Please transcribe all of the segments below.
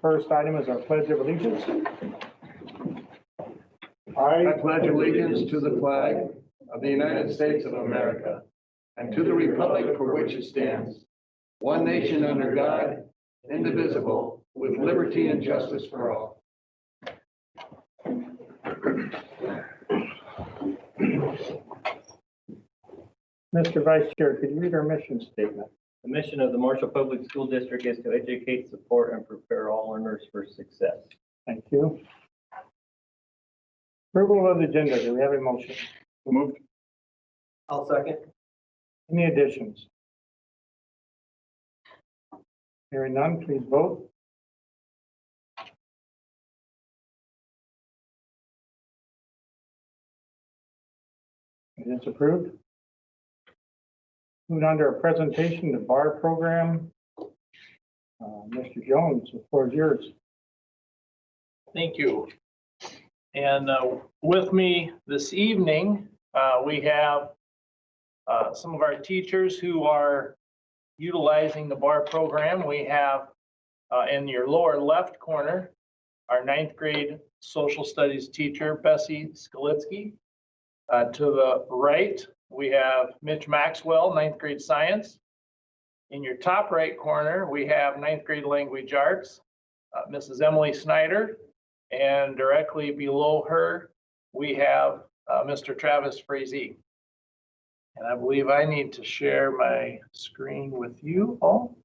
First item is our Pledge of Allegiance. I pledge allegiance to the flag of the United States of America and to the republic for which it stands, one nation under God, indivisible, with liberty and justice for all. Mr. Vice Chair, could you read our mission statement? The mission of the Marshall Public School District is to educate, support, and prepare all learners for success. Thank you. Approval of the agenda. Do we have a motion? Moved. I'll second. Any additions? Hearing none, please vote. It is approved. Moving on to our presentation, the BAR program. Mr. Jones, the floor is yours. Thank you. And with me this evening, we have some of our teachers who are utilizing the BAR program. We have in your lower left corner, our 9th grade social studies teacher, Bessie Skalitsky. To the right, we have Mitch Maxwell, 9th grade science. In your top right corner, we have 9th grade language arts, Mrs. Emily Snyder. And directly below her, we have Mr. Travis Frazee. And I believe I need to share my screen with you all.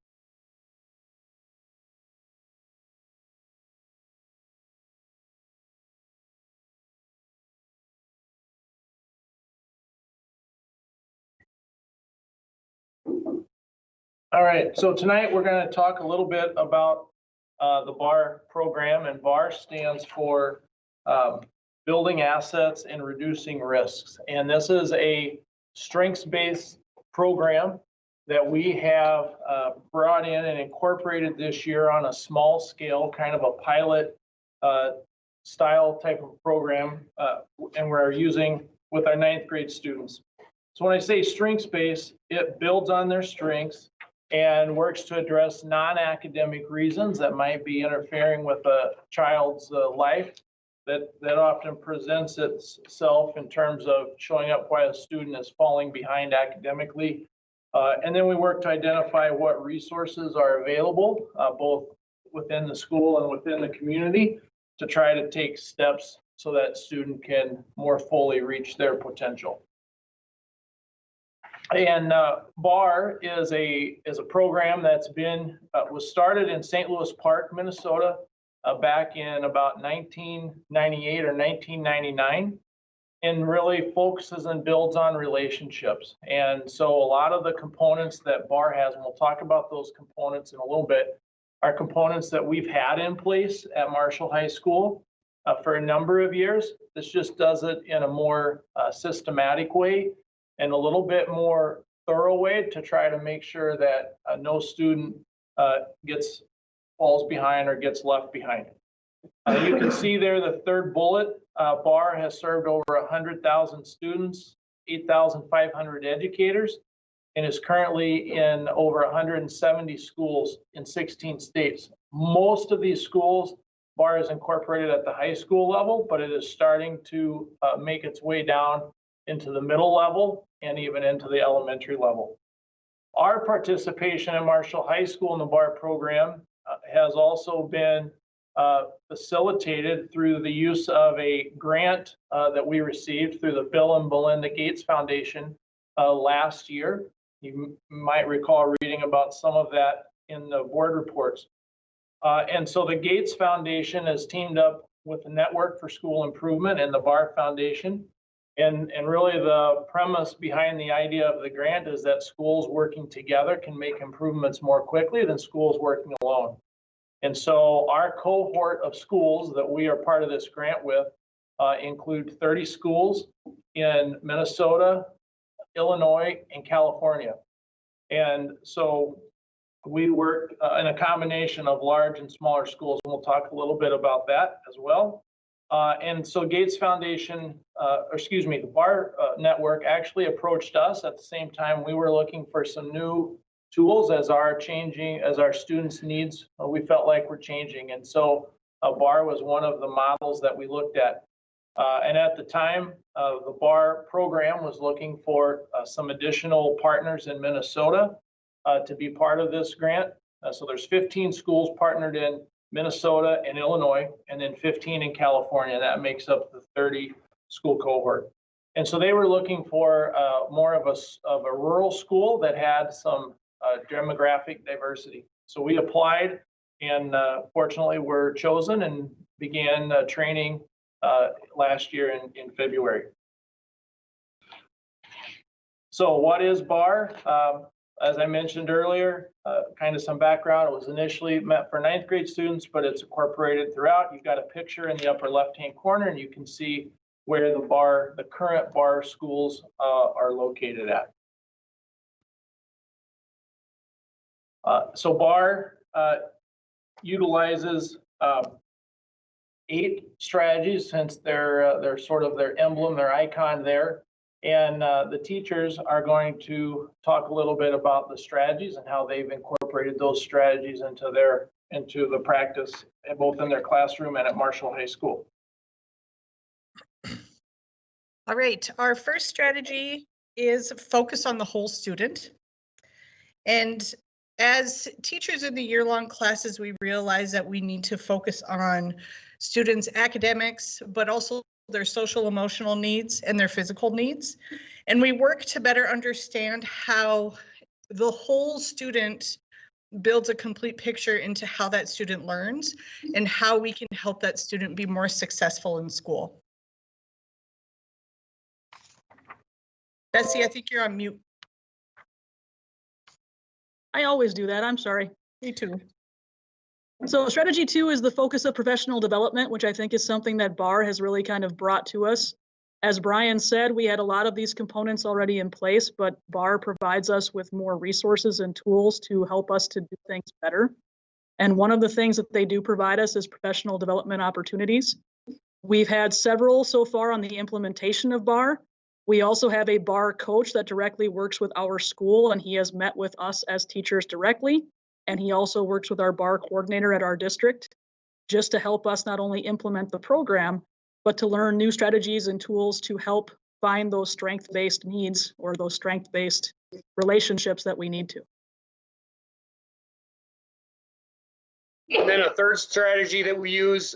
All right, so tonight we're going to talk a little bit about the BAR program, and BAR stands for Building Assets and Reducing Risks. And this is a strengths-based program that we have brought in and incorporated this year on a small scale, kind of a pilot style type of program, and we're using with our 9th grade students. So when I say strengths-based, it builds on their strengths and works to address non-academic reasons that might be interfering with a child's life that often presents itself in terms of showing up why a student is falling behind academically. And then we work to identify what resources are available, both within the school and within the community, to try to take steps so that student can more fully reach their potential. And BAR is a program that's been was started in St. Louis Park, Minnesota, back in about 1998 or 1999, and really focuses and builds on relationships. And so a lot of the components that BAR has, and we'll talk about those components in a little bit, are components that we've had in place at Marshall High School for a number of years. This just does it in a more systematic way and a little bit more thorough way to try to make sure that no student falls behind or gets left behind. You can see there the third bullet, BAR has served over 100,000 students, 8,500 educators, and is currently in over 170 schools in 16 states. Most of these schools, BAR is incorporated at the high school level, but it is starting to make its way down into the middle level and even into the elementary level. Our participation in Marshall High School in the BAR program has also been facilitated through the use of a grant that we received through the Bill and Melinda Gates Foundation last year. You might recall reading about some of that in the board reports. And so the Gates Foundation has teamed up with the Network for School Improvement and the BAR Foundation. And really the premise behind the idea of the grant is that schools working together can make improvements more quickly than schools working alone. And so our cohort of schools that we are part of this grant with include 30 schools in Minnesota, Illinois, and California. And so we work in a combination of large and smaller schools, and we'll talk a little bit about that as well. And so Gates Foundation, the BAR network actually approached us at the same time we were looking for some new tools as our students' needs, we felt like were changing. And so BAR was one of the models that we looked at. And at the time, the BAR program was looking for some additional partners in Minnesota to be part of this grant. So there's 15 schools partnered in Minnesota and Illinois, and then 15 in California. That makes up the 30 school cohort. And so they were looking for more of a rural school that had some demographic diversity. So we applied and fortunately were chosen and began training last year in February. So what is BAR? As I mentioned earlier, kind of some background. It was initially meant for 9th grade students, but it's incorporated throughout. You've got a picture in the upper left-hand corner, and you can see where the current BAR schools are located at. So BAR utilizes 8 strategies, since they're sort of their emblem, their icon there. And the teachers are going to talk a little bit about the strategies and how they've incorporated those strategies into the practice, both in their classroom and at Marshall High School. All right, our first strategy is focus on the whole student. And as teachers in the year-long classes, we realize that we need to focus on students' academics, but also their social emotional needs and their physical needs. And we work to better understand how the whole student builds a complete picture into how that student learns and how we can help that student be more successful in school. Bessie, I think you're on mute. I always do that. I'm sorry. Me too. So strategy 2 is the focus of professional development, which I think is something that BAR has really kind of brought to us. As Brian said, we had a lot of these components already in place, but BAR provides us with more resources and tools to help us to do things better. And one of the things that they do provide us is professional development opportunities. We've had several so far on the implementation of BAR. We also have a BAR coach that directly works with our school, and he has met with us as teachers directly. And he also works with our BAR coordinator at our district just to help us not only implement the program, but to learn new strategies and tools to help find those strength-based needs or those strength-based relationships that we need to. And then a third strategy that we use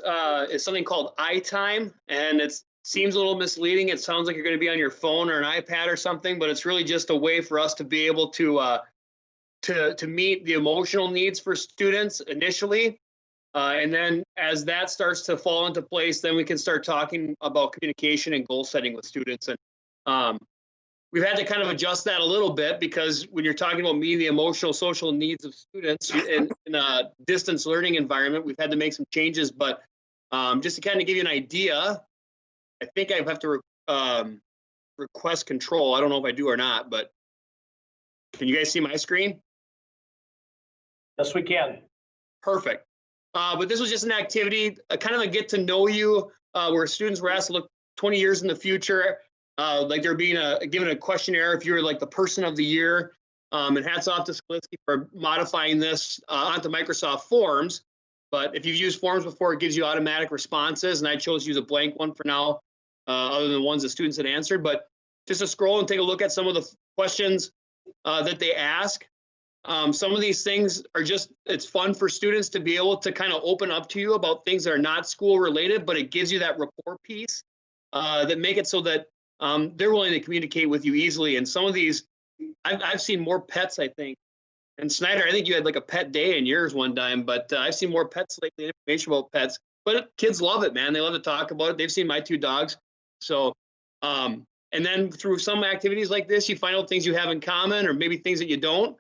is something called iTime, and it seems a little misleading. It sounds like you're going to be on your phone or an iPad or something, but it's really just a way for us to be able to meet the emotional needs for students initially. And then as that starts to fall into place, then we can start talking about communication and goal setting with students. And we've had to kind of adjust that a little bit, because when you're talking about meeting the emotional, social needs of students in a distance learning environment, we've had to make some changes. But just to kind of give you an idea, I think I have to request control. I don't know if I do or not, but can you guys see my screen? Yes, we can. Perfect. But this was just an activity, kind of a get to know you, where students were asked to look 20 years in the future, like they're being given a questionnaire if you're like the person of the year. And hats off to Sklitsky for modifying this onto Microsoft Forms. But if you've used Forms before, it gives you automatic responses. And I chose to use a blank one for now, other than the ones that students had answered. But just to scroll and take a look at some of the questions that they ask. Some of these things are just, it's fun for students to be able to kind of open up to you about things that are not school related, but it gives you that rapport piece that make it so that they're willing to communicate with you easily. And some of these, I've seen more pets, I think. And Snyder, I think you had like a pet day in yours one time, but I've seen more pets lately, information about pets. But kids love it, man. They love to talk about it. They've seen my 2 dogs. So, and then through some activities like this, you find out things you have in common, or maybe things that you don't.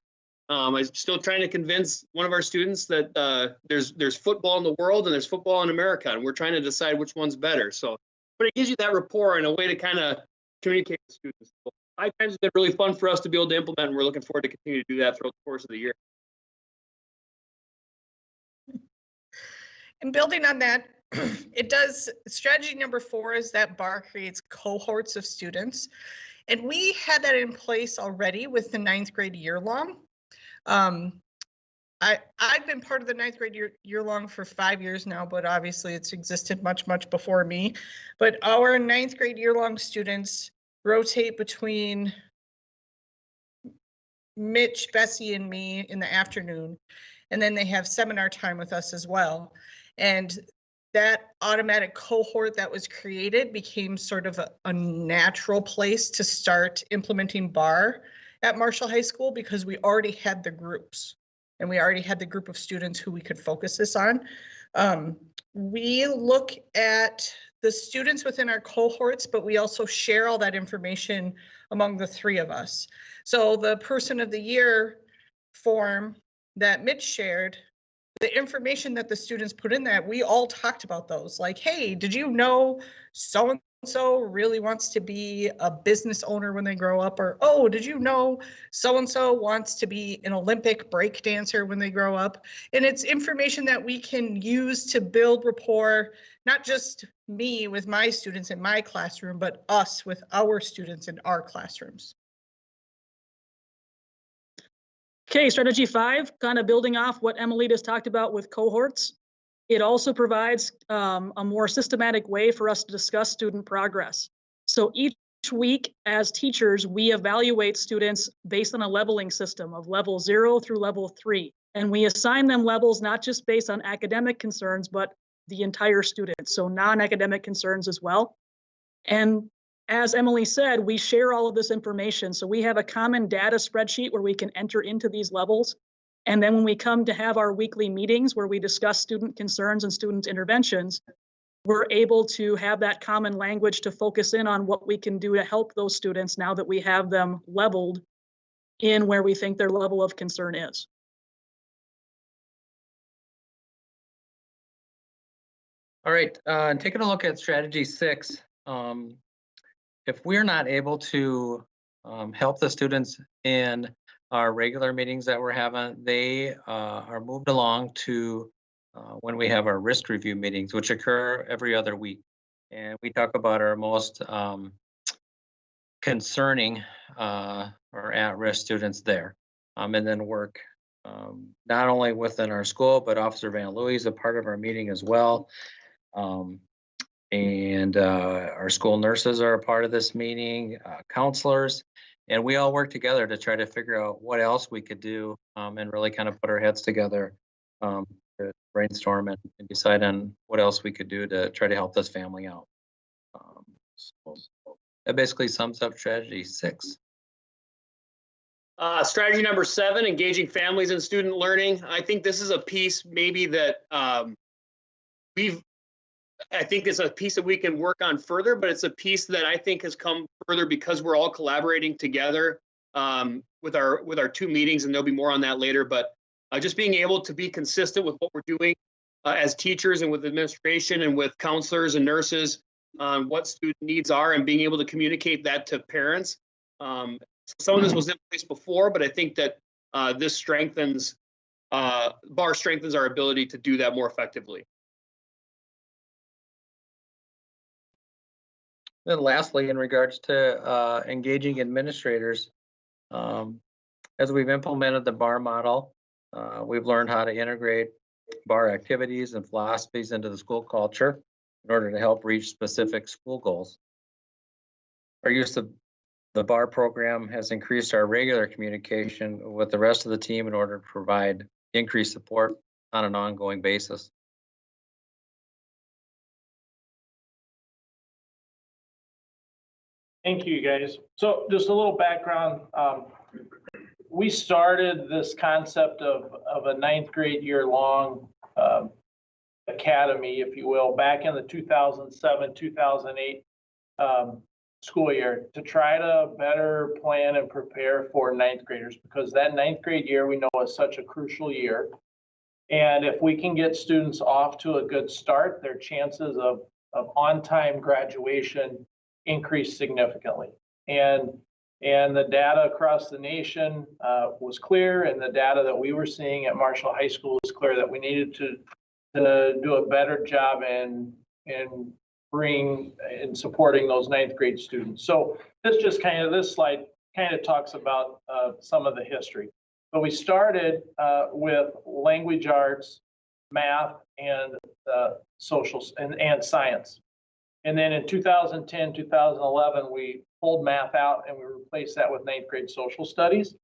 I'm still trying to convince one of our students that there's football in the world and there's football in America, and we're trying to decide which one's better. So, but it gives you that rapport and a way to kind of communicate with students. So, iTimes has been really fun for us to be able to implement, and we're looking forward to continue to do that throughout the course of the year. And building on that, strategy number 4 is that BAR creates cohorts of students. And we had that in place already with the 9th grade year long. I've been part of the ninth grade year long for 5 years now, but obviously it's existed much before me. But our ninth grade year long students rotate between Mitch, Bessie, and me in the afternoon, and then they have seminar time with us as well. And that automatic cohort that was created became sort of a natural place to start implementing BAR at Marshall High School, because we already had the groups and we already had the group of students who we could focus this on. We look at the students within our cohorts, but we also share all that information among the three of us. So the person of the year form that Mitch shared, the information that the students put in that, we all talked about those. Like, hey, did you know so-and-so really wants to be a business owner when they grow up? Or, oh, did you know so-and-so wants to be an Olympic break dancer when they grow up? And it's information that we can use to build rapport, not just me with my students in my classroom, but us with our students in our classrooms. Okay, strategy 5, kind of building off what Emily just talked about with cohorts. It also provides a more systematic way for us to discuss student progress. So each week as teachers, we evaluate students based on a leveling system of level 0 through level 3. And we assign them levels not just based on academic concerns, but the entire student, so non-academic concerns as well. And as Emily said, we share all of this information. So we have a common data spreadsheet where we can enter into these levels. And then when we come to have our weekly meetings where we discuss student concerns and student interventions, we're able to have that common language to focus in on what we can do to help those students now that we have them leveled in where we think their level of concern is. All right, taking a look at strategy 6, if we're not able to help the students in our regular meetings that we're having, they are moved along to when we have our risk review meetings, which occur every other week. And we talk about our most concerning or at-risk students there, and then work not only within our school, but Officer Van Louis is a part of our meeting as well. And our school nurses are a part of this meeting, counselors, and we all work together to try to figure out what else we could do and really kind of put our heads together to brainstorm and decide on what else we could do to try to help this family out. So that basically sums up strategy 6. Strategy number 7, engaging families in student learning. I think this is a piece maybe that I think it's a piece that we can work on further, but it's a piece that I think has come further because we're all collaborating together with our 2 meetings, and there'll be more on that later. But just being able to be consistent with what we're doing as teachers and with administration and with counselors and nurses on what student needs are, and being able to communicate that to parents. Some of this was in place before, but I think that this strengthens, BAR strengthens our ability to do that more effectively. Then lastly, in regards to engaging administrators, as we've implemented the BAR model, we've learned how to integrate BAR activities and philosophies into the school culture in order to help reach specific school goals. Our use of the BAR program has increased our regular communication with the rest of the team in order to provide increased support on an ongoing basis. Thank you, guys. So just a little background. We started this concept of a ninth grade year long academy, if you will, back in the 2007, 2008 school year to try to better plan and prepare for ninth graders, because that ninth grade year we know is such a crucial year. And if we can get students off to a good start, their chances of on-time graduation increase significantly. And the data across the nation was clear, and the data that we were seeing at Marshall High School was clear that we needed to do a better job in supporting those ninth grade students. So this slide kind of talks about some of the history. But we started with language arts, math, and socials and science. And then in 2010, 2011, we pulled math out and we replaced that with 9th grade social studies.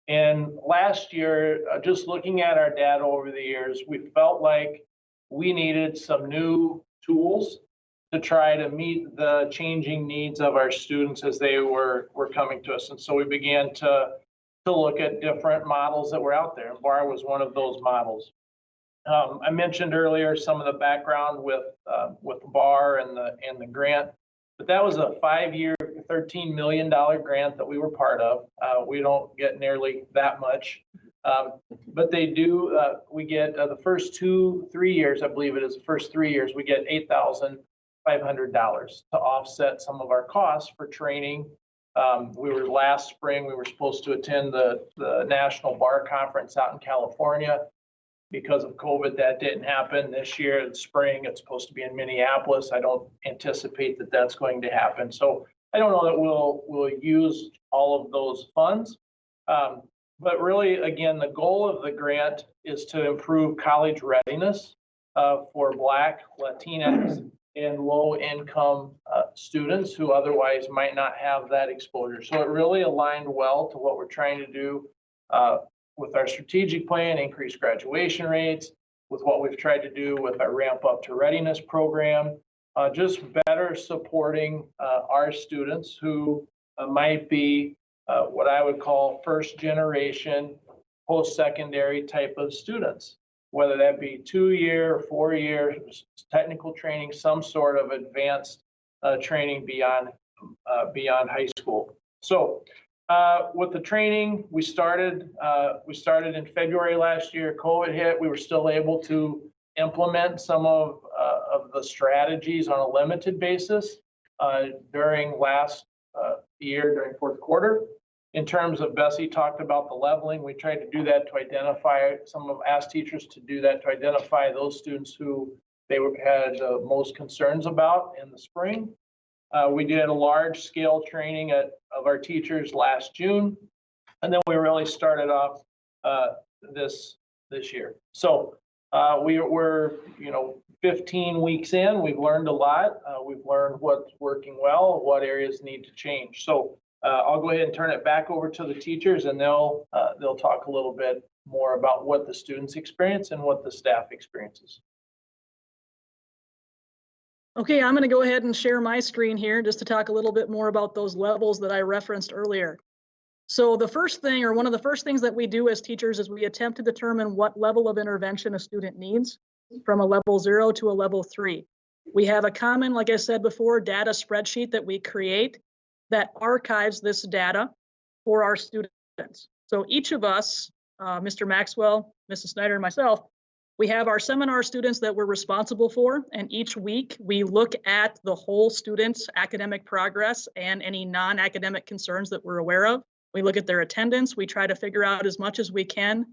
And last year, just looking at our data over the years, we felt like we needed some new tools to try to meet the changing needs of our students as they were coming to us. And so we began to look at different models that were out there. BAR was one of those models. I mentioned earlier some of the background with BAR and the grant, but that was a 5-year, $13 million grant that we were part of. We don't get nearly that much, but they do. We get the first 2-3 years, I believe it is the first 3 years, we get $8,500 to offset some of our costs for training. Last spring, we were supposed to attend the National Bar Conference out in California. Because of COVID, that didn't happen. This year in spring, it's supposed to be in Minneapolis. I don't anticipate that that's going to happen. So I don't know that we'll use all of those funds. But really, again, the goal of the grant is to improve college readiness for Black, Latinx, and low-income students who otherwise might not have that exposure. So it really aligned well to what we're trying to do with our strategic plan, increase graduation rates, with what we've tried to do with our Ramp Up to Readiness program, just better supporting our students who might be what I would call first generation post-secondary type of students, whether that be 2-year, 4-year technical training, some sort of advanced training beyond high school. So with the training, we started in February last year. COVID hit. We were still able to implement some of the strategies on a limited basis during last year, during fourth quarter. In terms of, Bessie talked about the leveling, we tried to do that to identify, asked teachers to do that to identify those students who they had the most concerns about in the spring. We did a large scale training of our teachers last June, and then we really started off this year. So we're 15 weeks in. We've learned a lot. We've learned what's working well, what areas need to change. So I'll go ahead and turn it back over to the teachers, and they'll talk a little bit more about what the students experience and what the staff experiences. Okay, I'm going to go ahead and share my screen here just to talk a little bit more about those levels that I referenced earlier. So the first thing, or one of the first things that we do as teachers, is we attempt to determine what level of intervention a student needs from a level 0 to a level 3. We have a common, like I said before, data spreadsheet that we create that archives this data for our students. So each of us, Mr. Maxwell, Mrs. Snyder, and myself, we have our seminar students that we're responsible for, and each week we look at the whole student's academic progress and any non-academic concerns that we're aware of. We look at their attendance. We try to figure out as much as we can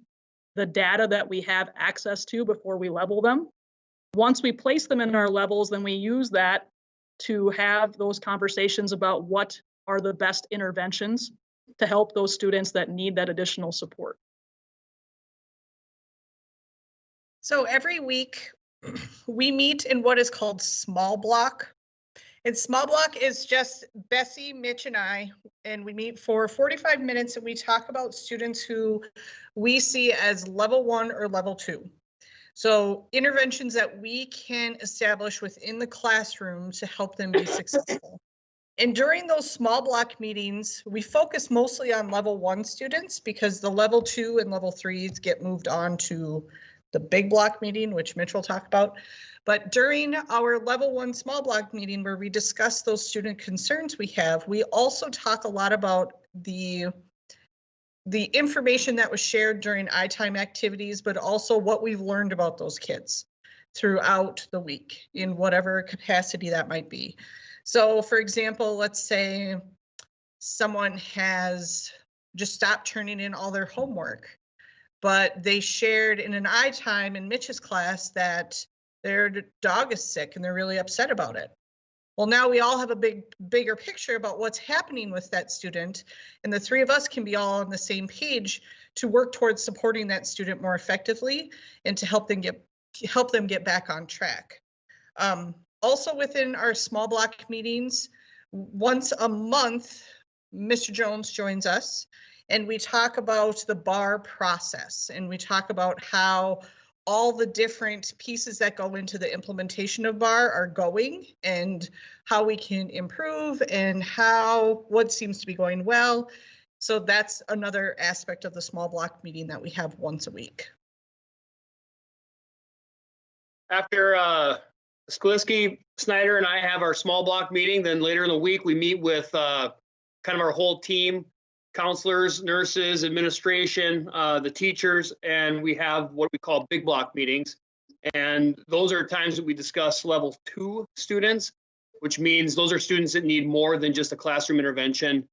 the data that we have access to before we level them. Once we place them in our levels, then we use that to have those conversations about what are the best interventions to help those students that need that additional support. So every week we meet in what is called small block. And small block is just Bessie, Mitch, and I, and we meet for 45 minutes and we talk about students who we see as level 1 or level 2. So interventions that we can establish within the classroom to help them be successful. And during those small block meetings, we focus mostly on level 1 students because the level 2 and level 3s get moved on to the big block meeting, which Mitch will talk about. But during our level 1 small block meeting where we discuss those student concerns we have, we also talk a lot about the information that was shared during iTime activities, but also what we've learned about those kids throughout the week in whatever capacity that might be. So for example, let's say someone has just stopped turning in all their homework, but they shared in an iTime in Mitch's class that their dog is sick and they're really upset about it. Well, now we all have a bigger picture about what's happening with that student, and the three of us can be all on the same page to work towards supporting that student more effectively and to help them get back on track. Also within our small block meetings, once a month, Mr. Jones joins us and we talk about the BAR process, and we talk about how all the different pieces that go into the implementation of BAR are going and how we can improve and what seems to be going well. So that's another aspect of the small block meeting that we have once a week. After Sklisky, Snyder, and I have our small block meeting, then later in the week, we meet with kind of our whole team, counselors, nurses, administration, the teachers, and we have what we call big block meetings. And those are times that we discuss level 2 students, which means those are students that need more than just a classroom intervention.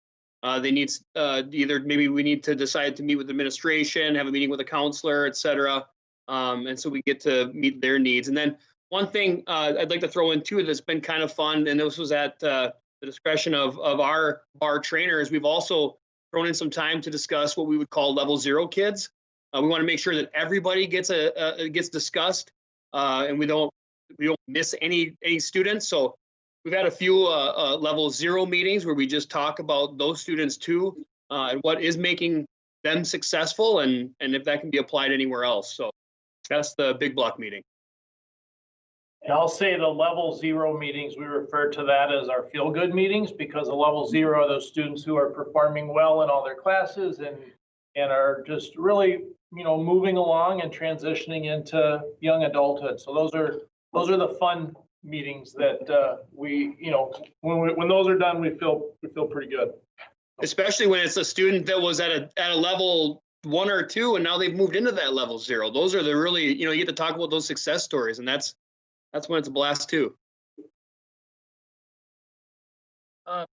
They need either maybe we need to decide to meet with administration, have a meeting with a counselor, et cetera. And so we get to meet their needs. And then one thing I'd like to throw in too that's been kind of fun, and this was at the discretion of our BAR trainers, we've also thrown in some time to discuss what we would call level 0 kids. We want to make sure that everybody gets discussed, and we don't miss any students. So we've had a few level 0 meetings where we just talk about those students too, and what is making them successful, and if that can be applied anywhere else. So that's the big block meeting. And I'll say the level 0 meetings, we refer to that as our feel good meetings, because a level 0 are those students who are performing well in all their classes and are just really, moving along and transitioning into young adulthood. So those are the fun meetings that we, when those are done, we feel pretty good. Especially when it's a student that was at a level 1 or 2, and now they've moved into that level 0. Those are the really, you get to talk about those success stories, and that's when it's a blast too. The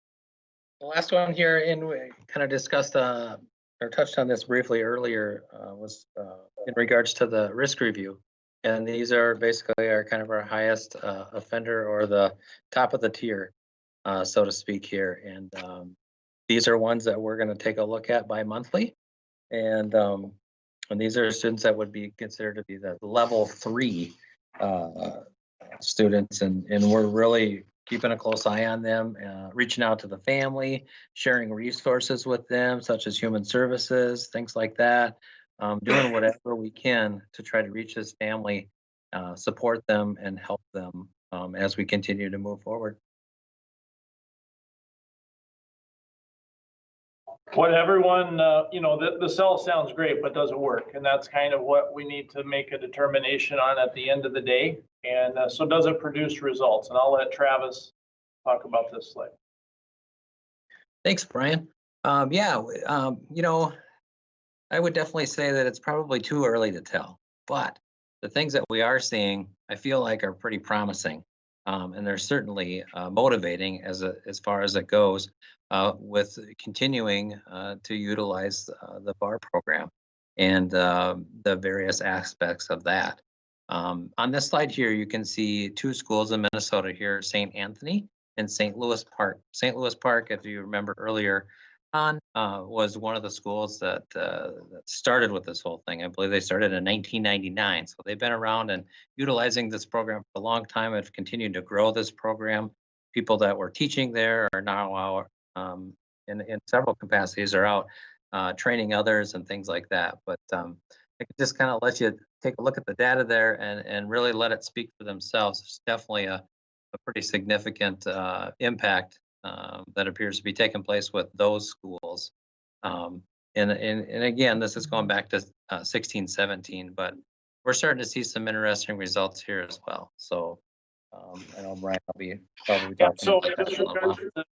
last one here, and we kind of discussed or touched on this briefly earlier, was in regards to the risk review. And these are basically our highest offender, or the top of the tier, so to speak here. And these are ones that we're going to take a look at bi-monthly. And these are students that would be considered to be the level 3 students. And we're really keeping a close eye on them, reaching out to the family, sharing resources with them, such as human services, things like that. Doing whatever we can to try to reach this family, support them, and help them as we continue to move forward. What everyone, the cell sounds great, but does it work? And that's kind of what we need to make a determination on at the end of the day. And so does it produce results? And I'll let Travis talk about this slide. Thanks, Brian. I would definitely say that it's probably too early to tell, but the things that we are seeing, I feel like, are pretty promising. And they're certainly motivating as far as it goes, with continuing to utilize the BAR program and the various aspects of that. On this slide here, you can see 2 schools in Minnesota here, St. Anthony and St. Louis Park. St. Louis Park, if you remember earlier on, was one of the schools that started with this whole thing. I believe they started in 1999. So they've been around and utilizing this program for a long time, have continued to grow this program. People that were teaching there are now out in several capacities, are out training others and things like that. But I could just kind of let you take a look at the data there and really let it speak for themselves. It's definitely a pretty significant impact that appears to be taking place with those schools. And again, this is going back to 16, 17, but we're starting to see some interesting results here as well. So I know Brian will be probably talking So about that a little while.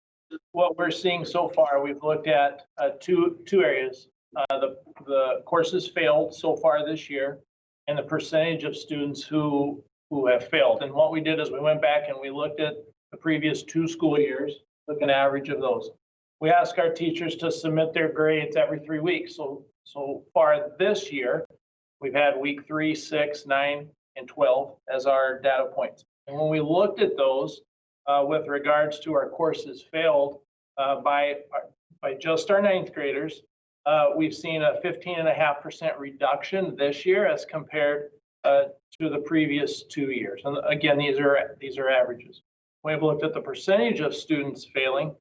What we're seeing so far, we've looked at two areas. The courses failed so far this year, and the percentage of students who have failed. And what we did is we went back and we looked at the previous 2 school years, took an average of those. We ask our teachers to submit their grades every 3 weeks. So far this year, we've had week 3, 6, 9, and 12 as our data points. And when we looked at those, with regards to our courses failed by just our ninth graders. We've seen a 15.5% reduction this year as compared to the previous 2 years. And again, these are averages. We've looked at the percentage of students failing.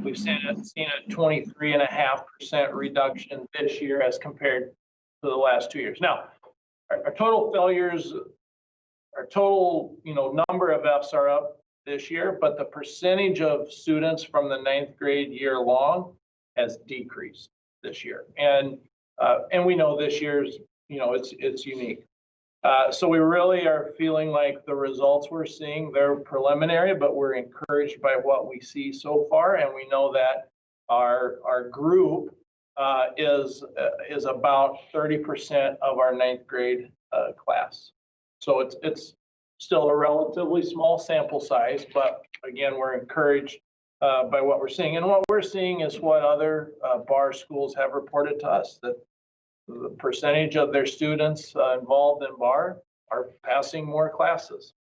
We've seen a 23.5% reduction this year as compared to the last 2 years. Now, our total failures, our total number of Fs are up this year, but the percentage of students from the ninth grade year long has decreased this year. And we know this year's it's unique. So we really are feeling like the results we're seeing, they're preliminary, but we're encouraged by what we see so far. And we know that our group is about 30% of our ninth grade class. So it's still a relatively small sample size, but again, we're encouraged by what we're seeing. And what we're seeing is what other BAR schools have reported to us, that the percentage of their students involved in BAR are passing more classes.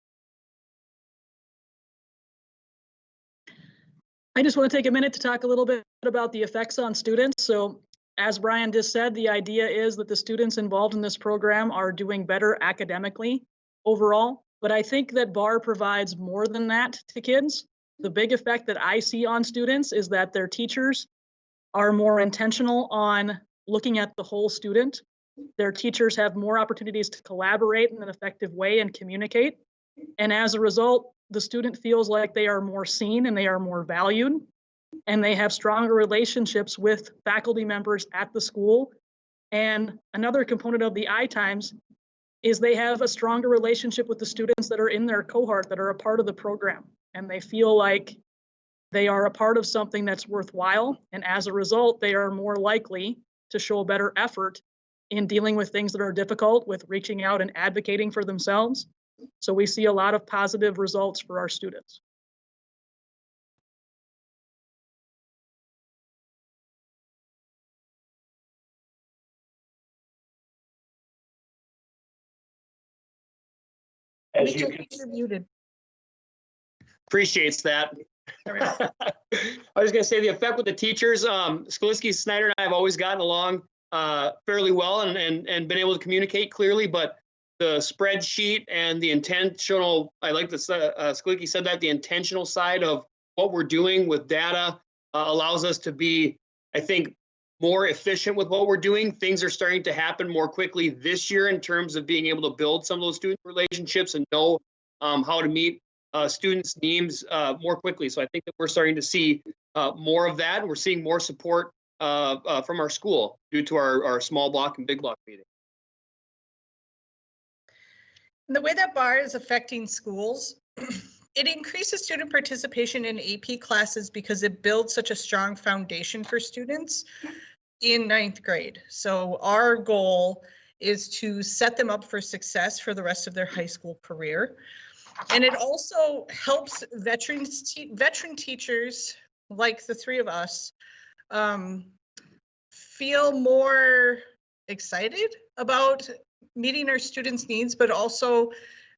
I just want to take a minute to talk a little bit about the effects on students. So as Brian just said, the idea is that the students involved in this program are doing better academically overall. But I think that BAR provides more than that to kids. The big effect that I see on students is that their teachers are more intentional on looking at the whole student. Their teachers have more opportunities to collaborate in an effective way and communicate. And as a result, the student feels like they are more seen and they are more valued, and they have stronger relationships with faculty members at the school. And another component of the I-Times is they have a stronger relationship with the students that are in their cohort, that are a part of the program. And they feel like they are a part of something that's worthwhile. And as a result, they are more likely to show a better effort in dealing with things that are difficult, with reaching out and advocating for themselves. So we see a lot of positive results for our students. As you Mitchell, can you're muted. Appreciates that. I was going to say the effect with the teachers, Skaliski, Snyder, and I have always gotten along fairly well and been able to communicate clearly, but the spreadsheet and the intentional, I like that Skaliski said that, the intentional side of what we're doing with data allows us to be, I think, more efficient with what we're doing. Things are starting to happen more quickly this year in terms of being able to build some of those student relationships and know how to meet students' needs more quickly. So I think that we're starting to see more of that. We're seeing more support from our school due to our small block and big block meeting. The way that BAR is affecting schools, it increases student participation in AP classes because it builds such a strong foundation for students in ninth grade. So our goal is to set them up for success for the rest of their high school career. And it also helps veteran teachers like the three of us feel more excited about meeting our students' needs, but also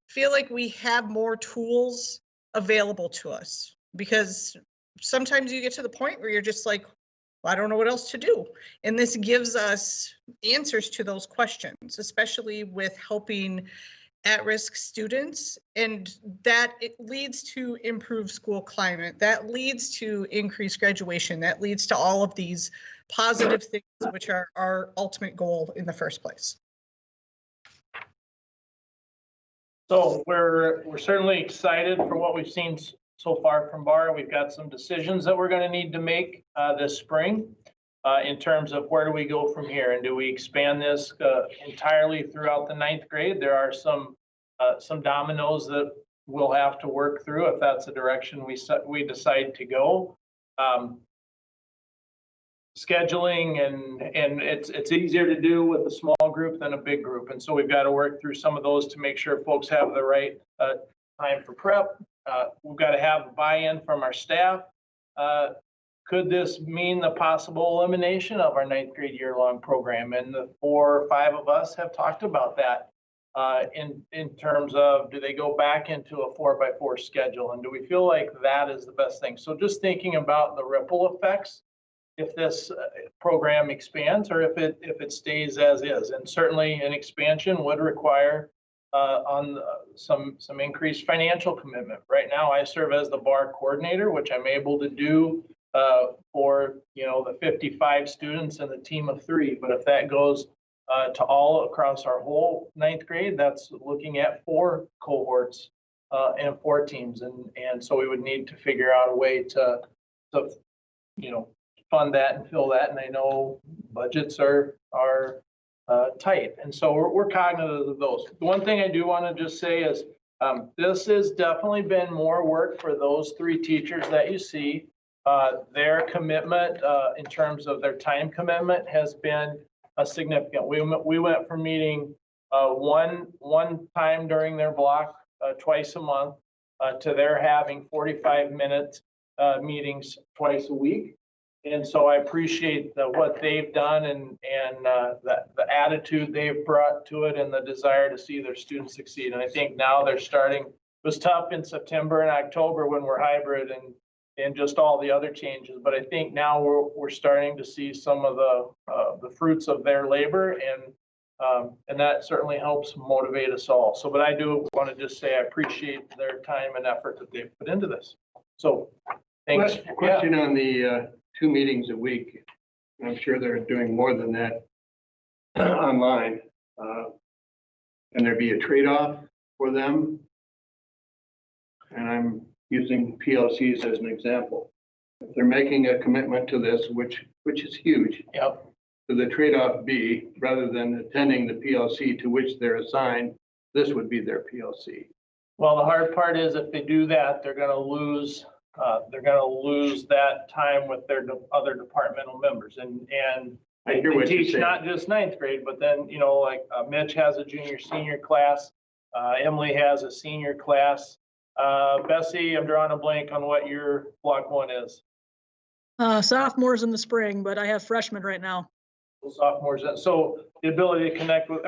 feel like we have more tools available to us. Because sometimes you get to the point where you're just like, well, I don't know what else to do. And this gives us answers to those questions, especially with helping at-risk students, and that it leads to improved school climate, that leads to increased graduation, that leads to all of these positive things, which are our ultimate goal in the first place. So we're certainly excited for what we've seen so far from BAR. We've got some decisions that we're going to need to make this spring in terms of where do we go from here, and do we expand this entirely throughout the ninth grade? There are some dominoes that we'll have to work through if that's the direction we decide to go. Scheduling and it's easier to do with a small group than a big group, and so we've got to work through some of those to make sure folks have the right time for prep. We've got to have buy-in from our staff. Could this mean the possible elimination of our ninth grade year-long program? And the 4 or 5 of us have talked about that in terms of, do they go back into a 4x4 schedule? And do we feel like that is the best thing? So just thinking about the ripple effects, if this program expands or if it stays as is. And certainly an expansion would require some increased financial commitment. Right now, I serve as the bar coordinator, which I'm able to do for the 55 students and the team of 3. But if that goes to all across our whole 9th grade, that's looking at 4 cohorts and 4 teams, and so we would need to figure out a way to fund that and fill that. And I know budgets are tight, and so we're cognizant of those. The one thing I do want to just say is this has definitely been more work for those 3 teachers that you see. Their commitment in terms of their time commitment has been significant. We went from meeting one time during their block twice a month to their having 45-minute meetings twice a week. And so I appreciate what they've done and the attitude they've brought to it and the desire to see their students succeed. And I think now they're starting. It was tough in September and October when we're hybrid and just all the other changes. But I think now we're starting to see some of the fruits of their labor, and that certainly helps motivate us all. So, but I do want to just say I appreciate their time and effort that they've put into this. So, thanks. Question on the 2 meetings a week. I'm sure they're doing more than that online. Can there be a trade-off for them? And I'm using PLCs as an example. If they're making a commitment to this, which is huge. Yep. So the trade-off be, rather than attending the PLC to which they're assigned, this would be their PLC. Well, the hard part is if they do that, they're going to lose that time with their other departmental members, and I hear what you're teach saying. not just 9th grade, but then like Mitch has a junior senior class, Emily has a senior class. Bessie, I'm drawing a blank on what your block 1 is. Sophomores in the spring, but I have freshmen right now. Sophomores, so the ability to connect with,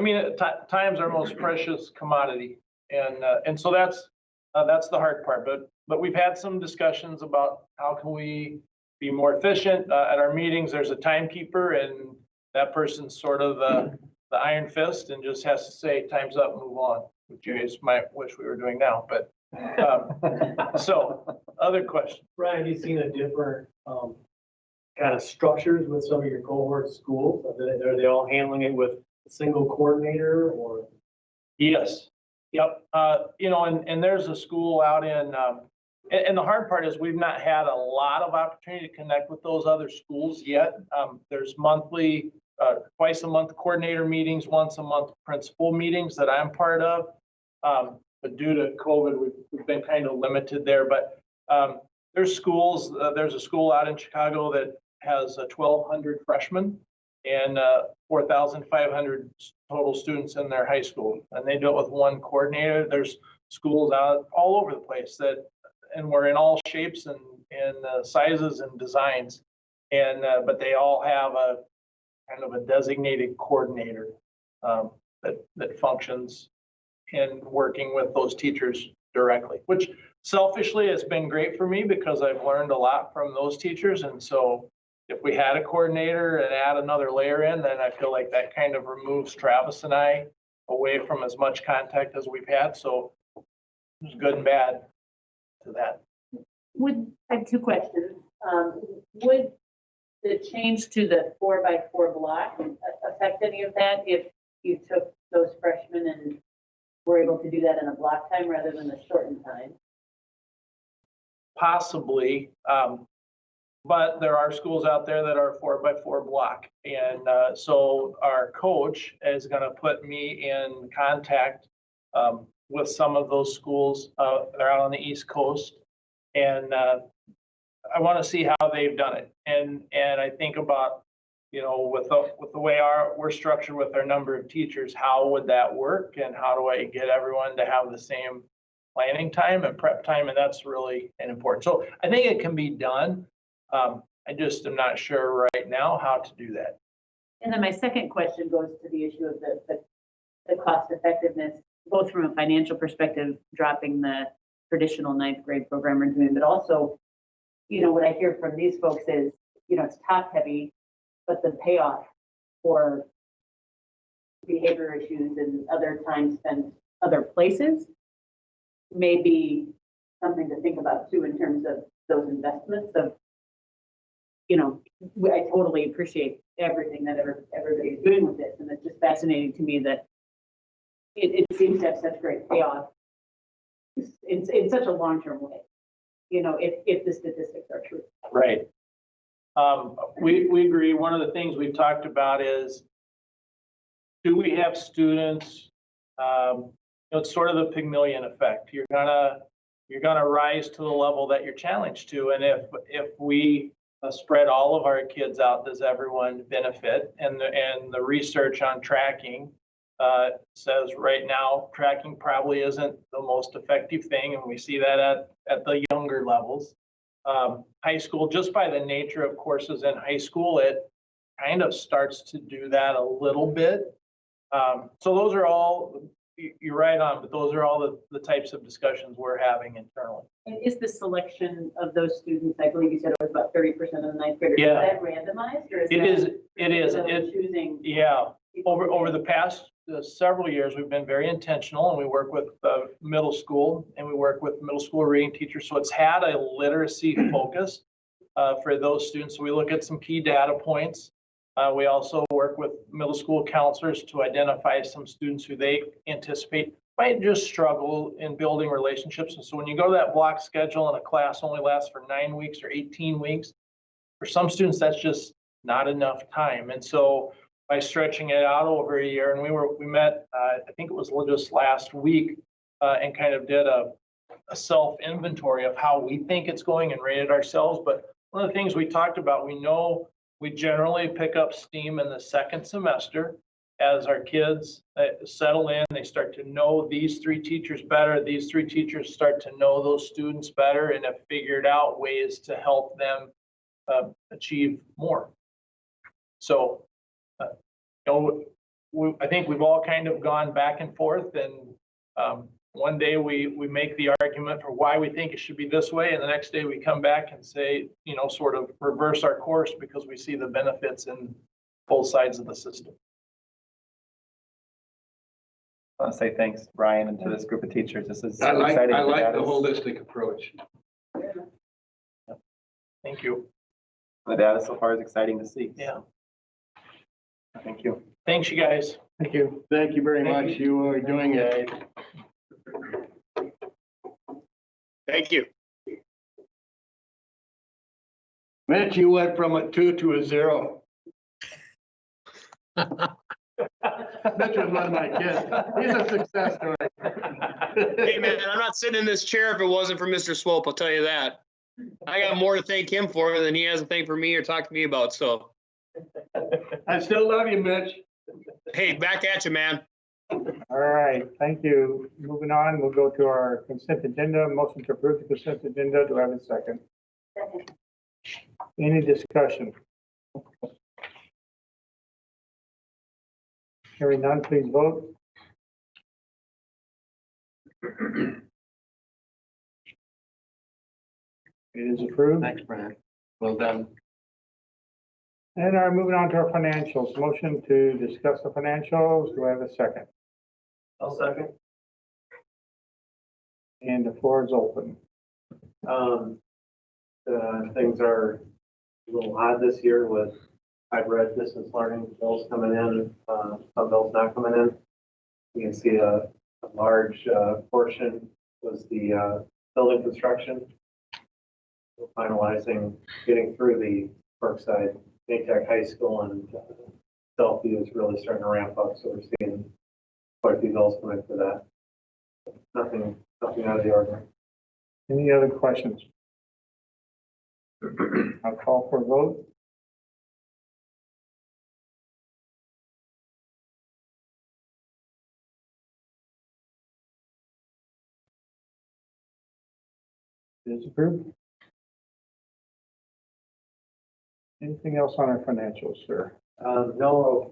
time's our most precious commodity, and so that's the hard part. But we've had some discussions about how can we be more efficient. At our meetings, there's a timekeeper, and that person's sort of the iron fist and just has to say time's up, move on, which you guys might wish we were doing now. But so other questions. Brian, have you seen a different kind of structures with some of your cohort schools? Are they all handling it with a single coordinator or? Yes. Yep. And there's a school out in, and the hard part is we've not had a lot of opportunity to connect with those other schools yet. There's monthly, twice a month coordinator meetings, once a month principal meetings that I'm part of. But due to COVID, we've been kind of limited there. But there's schools, there's a school out in Chicago that has 1,200 freshmen and 4,500 total students in their high school. And they do it with one coordinator. There's schools out all over the place and we're in all shapes and sizes and designs. But they all have a kind of a designated coordinator that functions in working with those teachers directly, which selfishly has been great for me because I've learned a lot from those teachers. And so if we had a coordinator and add another layer in, then I feel like that kind of removes Travis and I away from as much contact as we've had. So there's good and bad to that. I have 2 questions. Would the change to the 4x4 block affect any of that if you took those freshmen and were able to do that in a block time rather than a shortened time? Possibly, but there are schools out there that are 4x4 block. And so our coach is going to put me in contact with some of those schools that are out on the East Coast. And I want to see how they've done it. And I think about, with the way we're structured with our number of teachers, how would that work? And how do I get everyone to have the same planning time and prep time? And that's really important. So I think it can be done. I just am not sure right now how to do that. And then my second question goes to the issue of the the cost effectiveness, both from a financial perspective, dropping the traditional ninth grade program we're doing, but also, what I hear from these folks is, it's top heavy, but the payoff for behavior issues and other time spent other places may be something to think about too, in terms of those investments of, I totally appreciate everything that everybody's doing with this. And it's just fascinating to me that it seems to have such great payoff in such a long-term way, if the statistics are true. Right. We agree. One of the things we've talked about is, do we have students, it's sort of the Pygmalion effect. You're gonna rise to the level that you're challenged to. And if we spread all of our kids out, does everyone benefit? And the research on tracking says right now, tracking probably isn't the most effective thing. And we see that at the younger levels. High school, just by the nature of courses in high school, it kind of starts to do that a little bit. So those are all, you're right on, but those are all the types of discussions we're having internally. And is the selection of those students, I believe you said it was about 30% of the ninth graders, Yeah. is that randomized, or is It is. choosing? Yeah. people? Over the past several years, we've been very intentional, and we work with middle school, and we work with middle school reading teachers. So it's had a literacy focus for those students. So we look at some key data points. We also work with middle school counselors to identify some students who they anticipate might just struggle in building relationships. And so when you go to that block schedule and a class only lasts for 9 weeks or 18 weeks, for some students, that's just not enough time. And so by stretching it out over a year, and we met, I think it was just last week, and kind of did a self inventory of how we think it's going and rated ourselves. But one of the things we talked about, we know we generally pick up steam in the second semester as our kids settle in. They start to know these 3 teachers better. These 3 teachers start to know those students better and have figured out ways to help them achieve more. So, I think we've all kind of gone back and forth, and one day we make the argument for why we think it should be this way, and the next day we come back and say, sort of reverse our course because we see the benefits in both sides of the system. I want to say thanks, Brian, and to this group of teachers. This is I like exciting. the holistic approach. Thank you. The data so far is exciting to see. Yeah. Thank you. Thanks, you guys. Thank you. Thank you very Thank much. You are doing it. Thank you. Mitch, you went from a 2 to a 0. Mitch was one of my kids. He's a success story. Hey, man, I'm not sitting in this chair if it wasn't for Mr. Swope, I'll tell you that. I got more to thank him for than he has to thank for me or talk to me about, so. I still love you, Mitch. Hey, back at you, man. All right, thank you. Moving on, we'll go to our consent agenda. Motion to approve the consent agenda. Do I have a second? Any discussion? Hearing none, please vote. It is approved. Thanks, Brian. Well done. And moving on to our financials. Motion to discuss the financials. Do I have a second? I'll second. And the floor is open. Things are a little odd this year with hybrid distance learning bills coming in, some bills not coming in. You can see a large portion was the building construction. We're finalizing, getting through the Parkside Maytag High School, and Bellevue is really starting to ramp up. So we're seeing quite a few bills come in for that. Nothing out of the ordinary. Any other questions? I'll call for a vote. It is approved. Anything else on our financials, sir? No,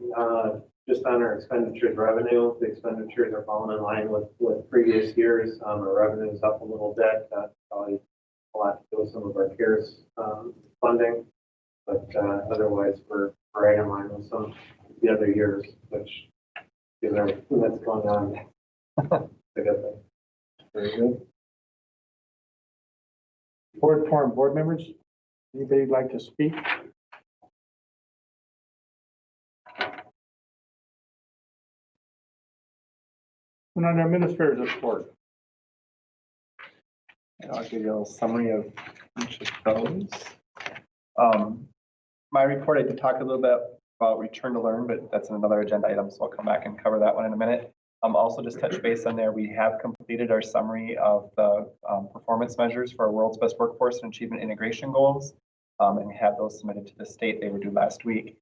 just on our expenditures revenue, the expenditures are falling in line with previous years. Our revenue is up a little bit. That's probably a lot to do with some of our CARES funding. But otherwise, we're right in line with some of the other years, which given everything that's going on, it's a good thing. Very good. Board forum, board members, anybody like to speak? And on our administrators report. And I'll give you a little summary of each of those. My report, I did talk a little bit about return to learn, but that's another agenda item, so I'll come back and cover that one in a minute. Also just touch base on there, we have completed our summary of the performance measures for our world's best workforce and achievement integration goals, and we have those submitted to the state. They were due last week.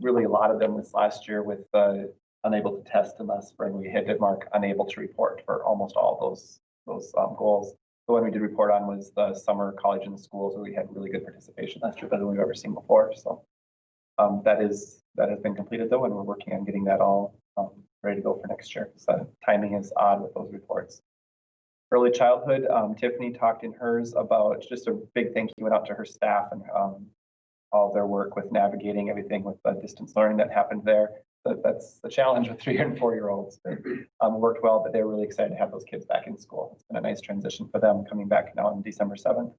Really a lot of them this last year with unable to test in the spring. We hit mark unable to report for almost all those goals. The one we did report on was the summer college and schools, where we had really good participation last year, better than we've ever seen before. So that has been completed though, and we're working on getting that all ready to go for next year. So timing is odd with those reports. Early childhood, Tiffany talked in hers about just a big thank you went out to her staff and all their work with navigating everything with the distance learning that happened there. That's the challenge with 3 and 4-year-olds. Worked well, but they're really excited to have those kids back in school. It's been a nice transition for them coming back now on December 7th.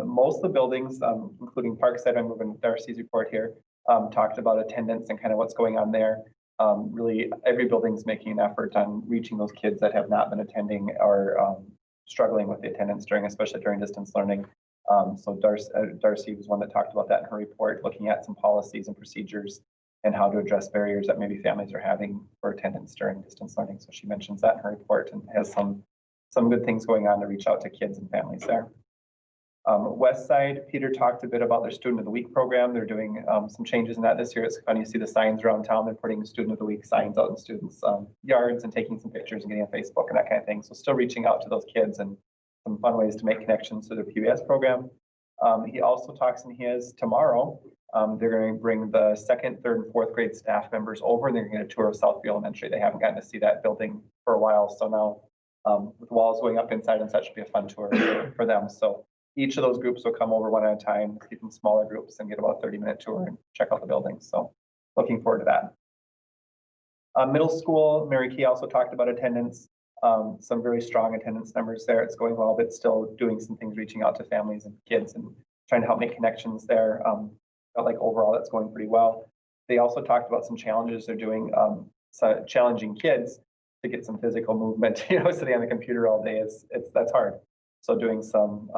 Most of the buildings, including Parkside, I'm moving Darcy's report here, talked about attendance and kind of what's going on there. Really, every building's making an effort on reaching those kids that have not been attending or struggling with the attendance especially during distance learning. So Darcy was one that talked about that in her report, looking at some policies and procedures and how to address barriers that maybe families are having for attendance during distance learning. So she mentions that in her report and has some good things going on to reach out to kids and families there. West Side, Peter talked a bit about their Student of the Week program. They're doing some changes in that this year. It's funny, you see the signs around town. They're putting Student of the Week signs out in students' yards and taking some pictures and getting on Facebook and that kind of thing. So still reaching out to those kids and some fun ways to make connections to their PBS program. He also talks in his tomorrow. They're going to bring the 2nd, 3rd, and 4th grade staff members over, and they're going to get a tour of Southview Elementary. They haven't gotten to see that building for a while, so now with walls going up inside and such, should be a fun tour for them. So each of those groups will come over one at a time, keep them smaller groups, and get about a 30-minute tour and check out the building. So looking forward to that. Middle school, Mary Kay also talked about attendance. Some very strong attendance numbers there. It's going well, but still doing some things, reaching out to families and kids and trying to help make connections there. But like overall, that's going pretty well. They also talked about some challenges they're doing, so challenging kids to get some physical movement. Sitting on the computer all day that's hard. So doing some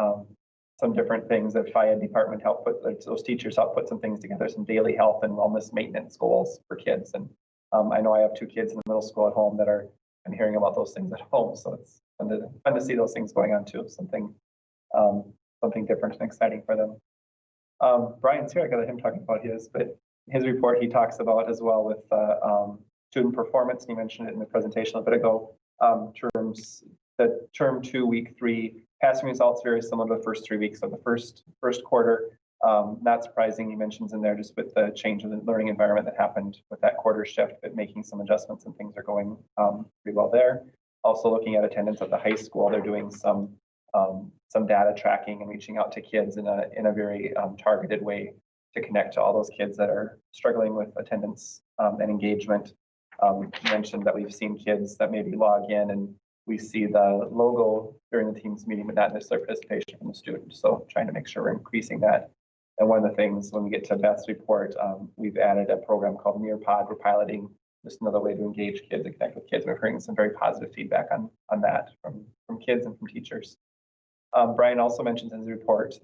different things that FIA department help put, those teachers help put some things together, some daily health and wellness maintenance goals for kids. And I know I have 2 kids in the middle school at home that I'm hearing about those things at home. So it's fun to see those things going on too. Something different and exciting for them. Brian's here. I got him talking about but his report he talks about as well with student performance. He mentioned it in the presentation a bit ago. The term 2, week 3 passing results very similar to the first 3 weeks of the first quarter. Not surprising, he mentions in there just with the change in the learning environment that happened with that quarter shift, but making some adjustments and things are going pretty well there. Also looking at attendance at the high school, they're doing some data tracking and reaching out to kids in a very targeted way to connect to all those kids that are struggling with attendance and engagement. Mentioned that we've seen kids that maybe log in and we see the logo during the Teams meeting, but not necessarily participation from the students. So trying to make sure we're increasing that. And one of the things when we get to Beth's report, we've added a program called Nearpod. We're piloting just another way to engage kids and connect with kids. We're hearing some very positive feedback on that from kids and from teachers. Brian also mentions in his report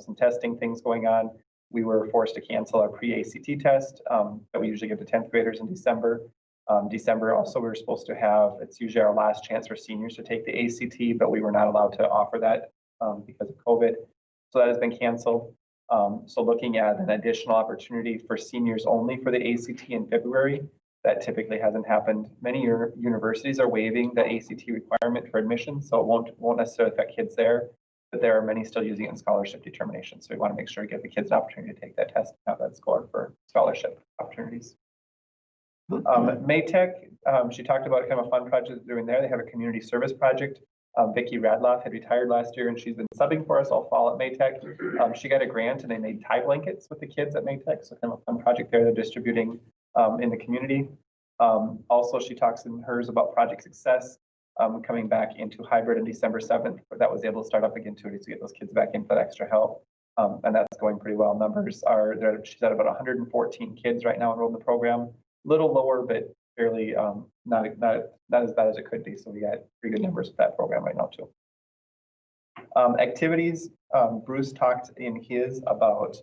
some testing things going on. We were forced to cancel our pre-ACT test that we usually give to 10th graders in December. December also we were supposed to have, it's usually our last chance for seniors to take the ACT, but we were not allowed to offer that because of COVID. So that has been canceled. So looking at an additional opportunity for seniors only for the ACT in February, that typically hasn't happened. Many universities are waiving the ACT requirement for admission, so it won't necessarily affect kids there. but there are many still using it in scholarship determination. So we want to make sure to give the kids an opportunity to take that test and have that score for scholarship opportunities. Maytech, she talked about kind of a fun project they're doing there. They have a community service project. Vicki Radloff had retired last year and she's been subbing for us all fall at Maytech. She got a grant and they made tie blankets with the kids at Maytech. So kind of a fun project there they're distributing in the community. Also, she talks in hers about project success coming back into hybrid on December 7th, but that was able to start up again too to get those kids back in for that extra help. And that's going pretty well. Numbers are there. She's at about 114 kids right now enrolled in the program. Little lower, but fairly not as bad as it could be. So we got pretty good numbers for that program right now too. Activities, Bruce talked in his about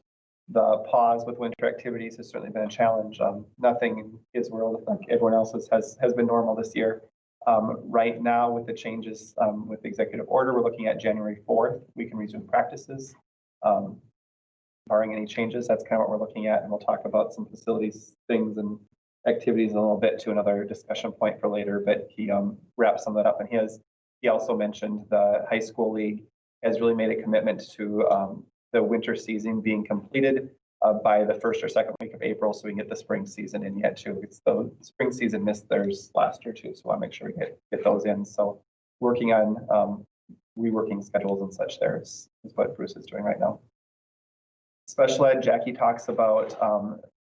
the pause with winter activities has certainly been a challenge. Nothing in his world, like everyone else's, has been normal this year. Right now with the changes with the executive order, we're looking at January 4th. We can resume practices. Barring any changes, that's kind of what we're looking at. And we'll talk about some facilities things and activities in a little bit to another discussion point for later, but he wrapped some of that up in his. He also mentioned the high school league has really made a commitment to the winter season being completed by the first or second week of April, so we can get the spring season in yet too. It's the spring season missed theirs last year too, so I want to make sure we get those in. So working on reworking schedules and such there is what Bruce is doing right now. Special ed, Jackie talks about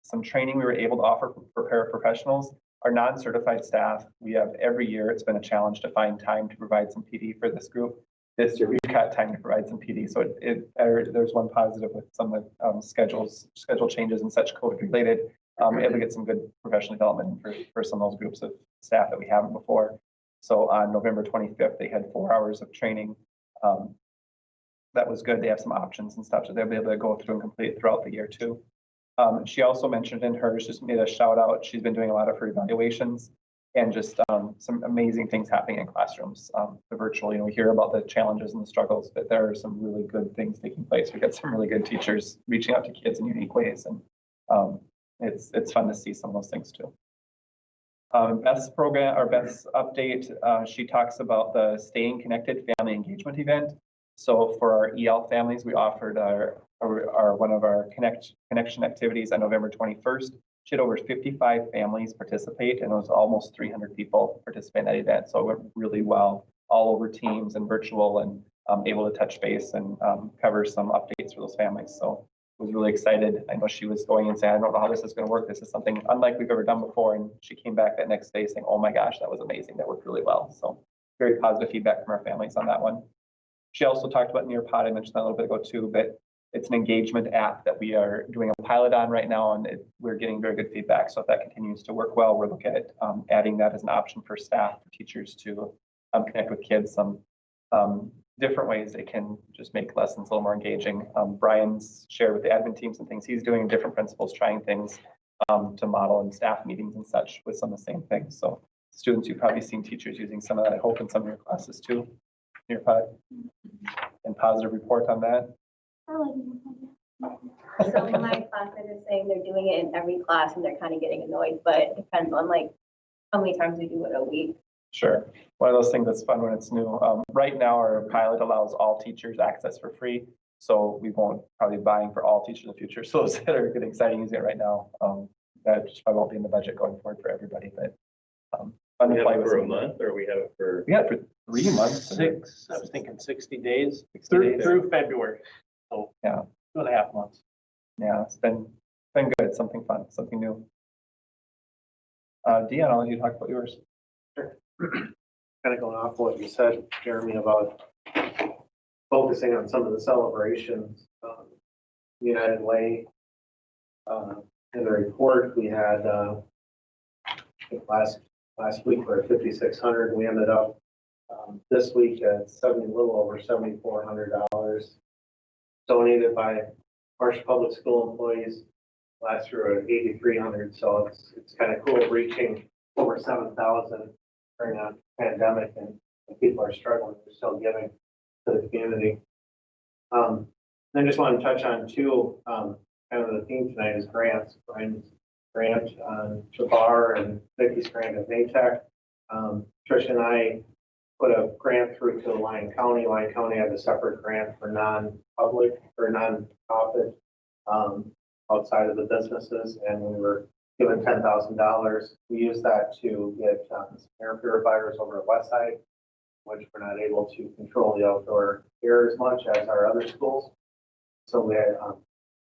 some training we were able to offer for paraprofessionals. Our non-certified staff, we have every year, it's been a challenge to find time to provide some PD for this group. This year, we've got time to provide some PD. So there's one positive with some of the schedule changes and such COVID related. We're able to get some good professional development for some of those groups of staff that we haven't before. So on November 25th, they had 4 hours of training. That was good. They have some options and stuff, so they'll be able to go through and complete throughout the year too. She also mentioned in hers, just made a shout out. She's been doing a lot of her evaluations and just some amazing things happening in classrooms. The virtual, we hear about the challenges and the struggles, but there are some really good things taking place. We got some really good teachers reaching out to kids in unique ways, and it's fun to see some of those things too. Beth's program or Beth's update, she talks about the Staying Connected Family Engagement event. So for our EL families, we offered one of our connection activities on November 21st. She had over 55 families participate, and it was almost 300 people participate in that event. So it went really well, all over Teams and virtual, and able to touch base and cover some updates for those families. So I was really excited. I know she was going and saying, I don't know how this is going to work. This is something unlike we've ever done before. And she came back that next day saying, oh my gosh, that was amazing. That worked really well. So very positive feedback from our families on that one. She also talked about Nearpod. I mentioned that a little bit ago too, but it's an engagement app that we are doing a pilot on right now, and we're getting very good feedback. So if that continues to work well, we're looking at adding that as an option for staff, for teachers to connect with kids, some different ways they can just make lessons a little more engaging. Brian's shared with the admin teams and things he's doing, different principals, trying things to model in staff meetings and such with some of the same things. So students, you've probably seen teachers using some of that, I hope, in some of your classes too. Nearpod, and positive report on that. So in my class, they're just saying they're doing it in every class and they're kind of getting annoyed, but it depends on like how many times we do it a week. Sure. One of those things that's fun when it's new. Right now, our pilot allows all teachers access for free. So we won't probably be buying for all teachers in the future. So those that are getting exciting using it right now, that just probably won't be in the budget going forward for everybody. But we have it for a month, or we have it for? We have it for 3 months. I was thinking 60 days, 60 days. through February. So yeah, 2.5 months. Yeah, it's been good, something fun, something new. Deanna, I'll let you talk about yours. Sure. Kind of going off what you said, Jeremy, about focusing on some of the celebrations. United Way, in the report, we had last week we're at 5,600. We ended up this week at a little over $7,400 donated by Marshall Public School employees. Last year at 8,300, so it's kind of cool reaching over 7,000 during a pandemic, and people are struggling. They're still giving to the community. I just want to touch on two. Kind of the theme tonight is grants. Brian's grant on Chabar and Vicky's grant at Maytech. Trish and I put a grant through to Lyon County. Lyon County had a separate grant for non-public or non-profit outside of the businesses, and we were given $10,000. We used that to get some air purifiers over at Westside, which we're not able to control the outdoor air as much as our other schools. So we had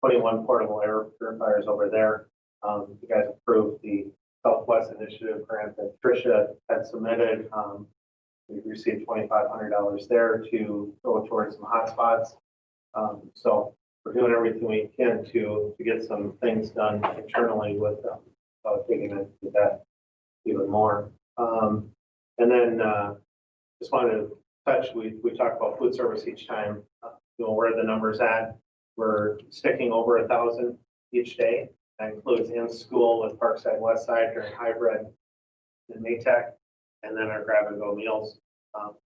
21 portable air purifiers over there. You guys approved the Southwest Initiative grant that Tricia had submitted. We received $2,500 there to go towards some hotspots. So we're doing everything we can to get some things done internally with digging into that even more. And then just wanted to touch, we talk about food service each time, where the number's at. We're sticking over 1,000 each day. That includes in school with Parkside Westside during hybrid and Maytech, and then our grab and go meals.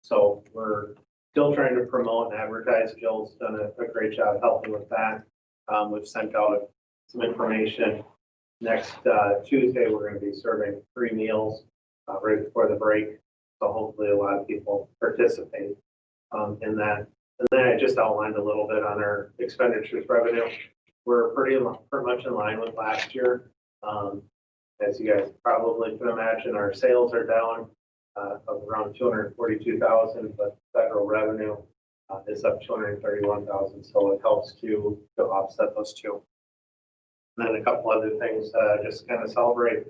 So we're still trying to promote and advertise. Jill's done a great job helping with that. We've sent out some information. Next Tuesday, we're going to be serving 3 meals right before the break. So hopefully a lot of people participate in that. And then I just outlined a little bit on our expenditures revenue. We're pretty much in line with last year. As you guys probably can imagine, our sales are down of around 242,000, but federal revenue is up 231,000. So it helps to offset those two. And then a couple other things, just kind of celebrate.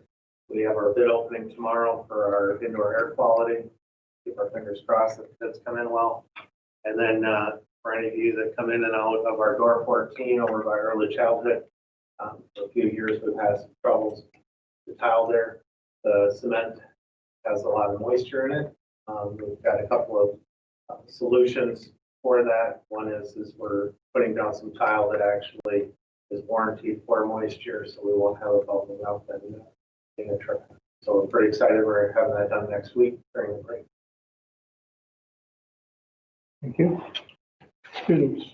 We have our bid opening tomorrow for our indoor air quality. Keep our fingers crossed that bids come in well. And then for any of you that come in and out of our door 14 over by early childhood, for a few years we've had some troubles. The tile there, the cement has a lot of moisture in it. We've got a couple of solutions for that. One is we're putting down some tile that actually is warranted for moisture, so we won't have a bubbling up and in a trip. So we're pretty excited. We're having that done next week during the break. Thank you. Students.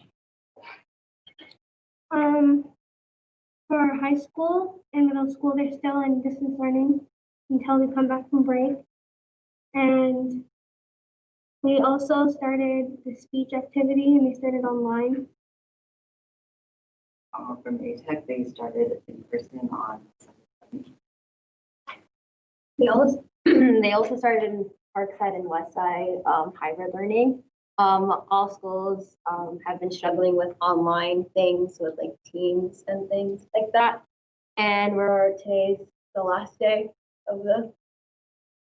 For our high school and middle school, they're still in distance learning until we come back from break. And we also started the speech activity, and they started online. From ATEC, they started in person on. They also started in Parkside and Westside hybrid learning. All schools have been struggling with online things with like Teams and things like that. And today's the last day of the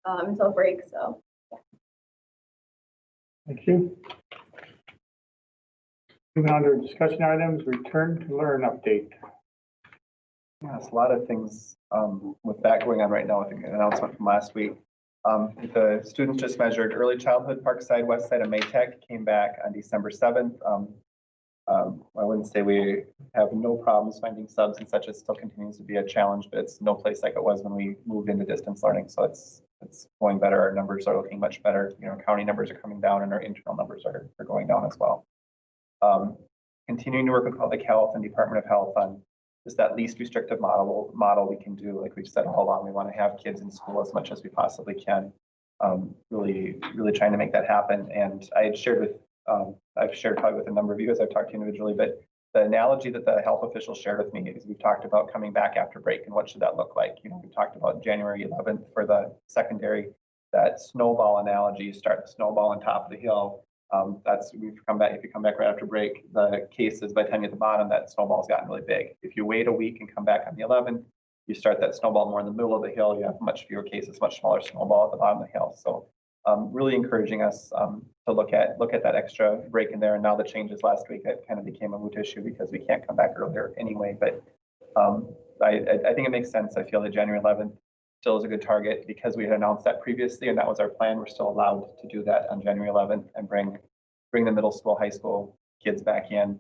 until break. So yeah. Thank you. Moving on to discussion items, return to learn update. Yes, a lot of things with that going on right now. I think an announcement from last week. The students just measured early childhood, Parkside, Westside, and Maytech came back on December 7th. I wouldn't say we have no problems finding subs and such. It still continues to be a challenge, but it's no place like it was when we moved into distance learning. So it's going better. Our numbers are looking much better. You know, county numbers are coming down and our internal numbers are going down as well. Continuing to work with Public Health and Department of Health on just that least restrictive model we can do. Like we've said all along, we want to have kids in school as much as we possibly can. Really trying to make that happen. And I had shared with, I've shared probably with a number of you as I've talked to you individually, but the analogy that the health officials shared with me is we've talked about coming back after break and what should that look like. You know, we talked about January 11th for the secondary, that snowball analogy. You start the snowball on top of the hill. If you come back right after break, the cases by the time you're at the bottom, that snowball's gotten really big. If you wait a week and come back on the 11th, you start that snowball more in the middle of the hill, you have much fewer cases, much smaller snowball at the bottom of the hill. So really encouraging us to look at that extra break in there. And now the changes last week, it kind of became a moot issue because we can't come back earlier anyway. But I think it makes sense. I feel that January 11th still is a good target because we had announced that previously and that was our plan. We're still allowed to do that on January 11th and bring the middle school, high school kids back in.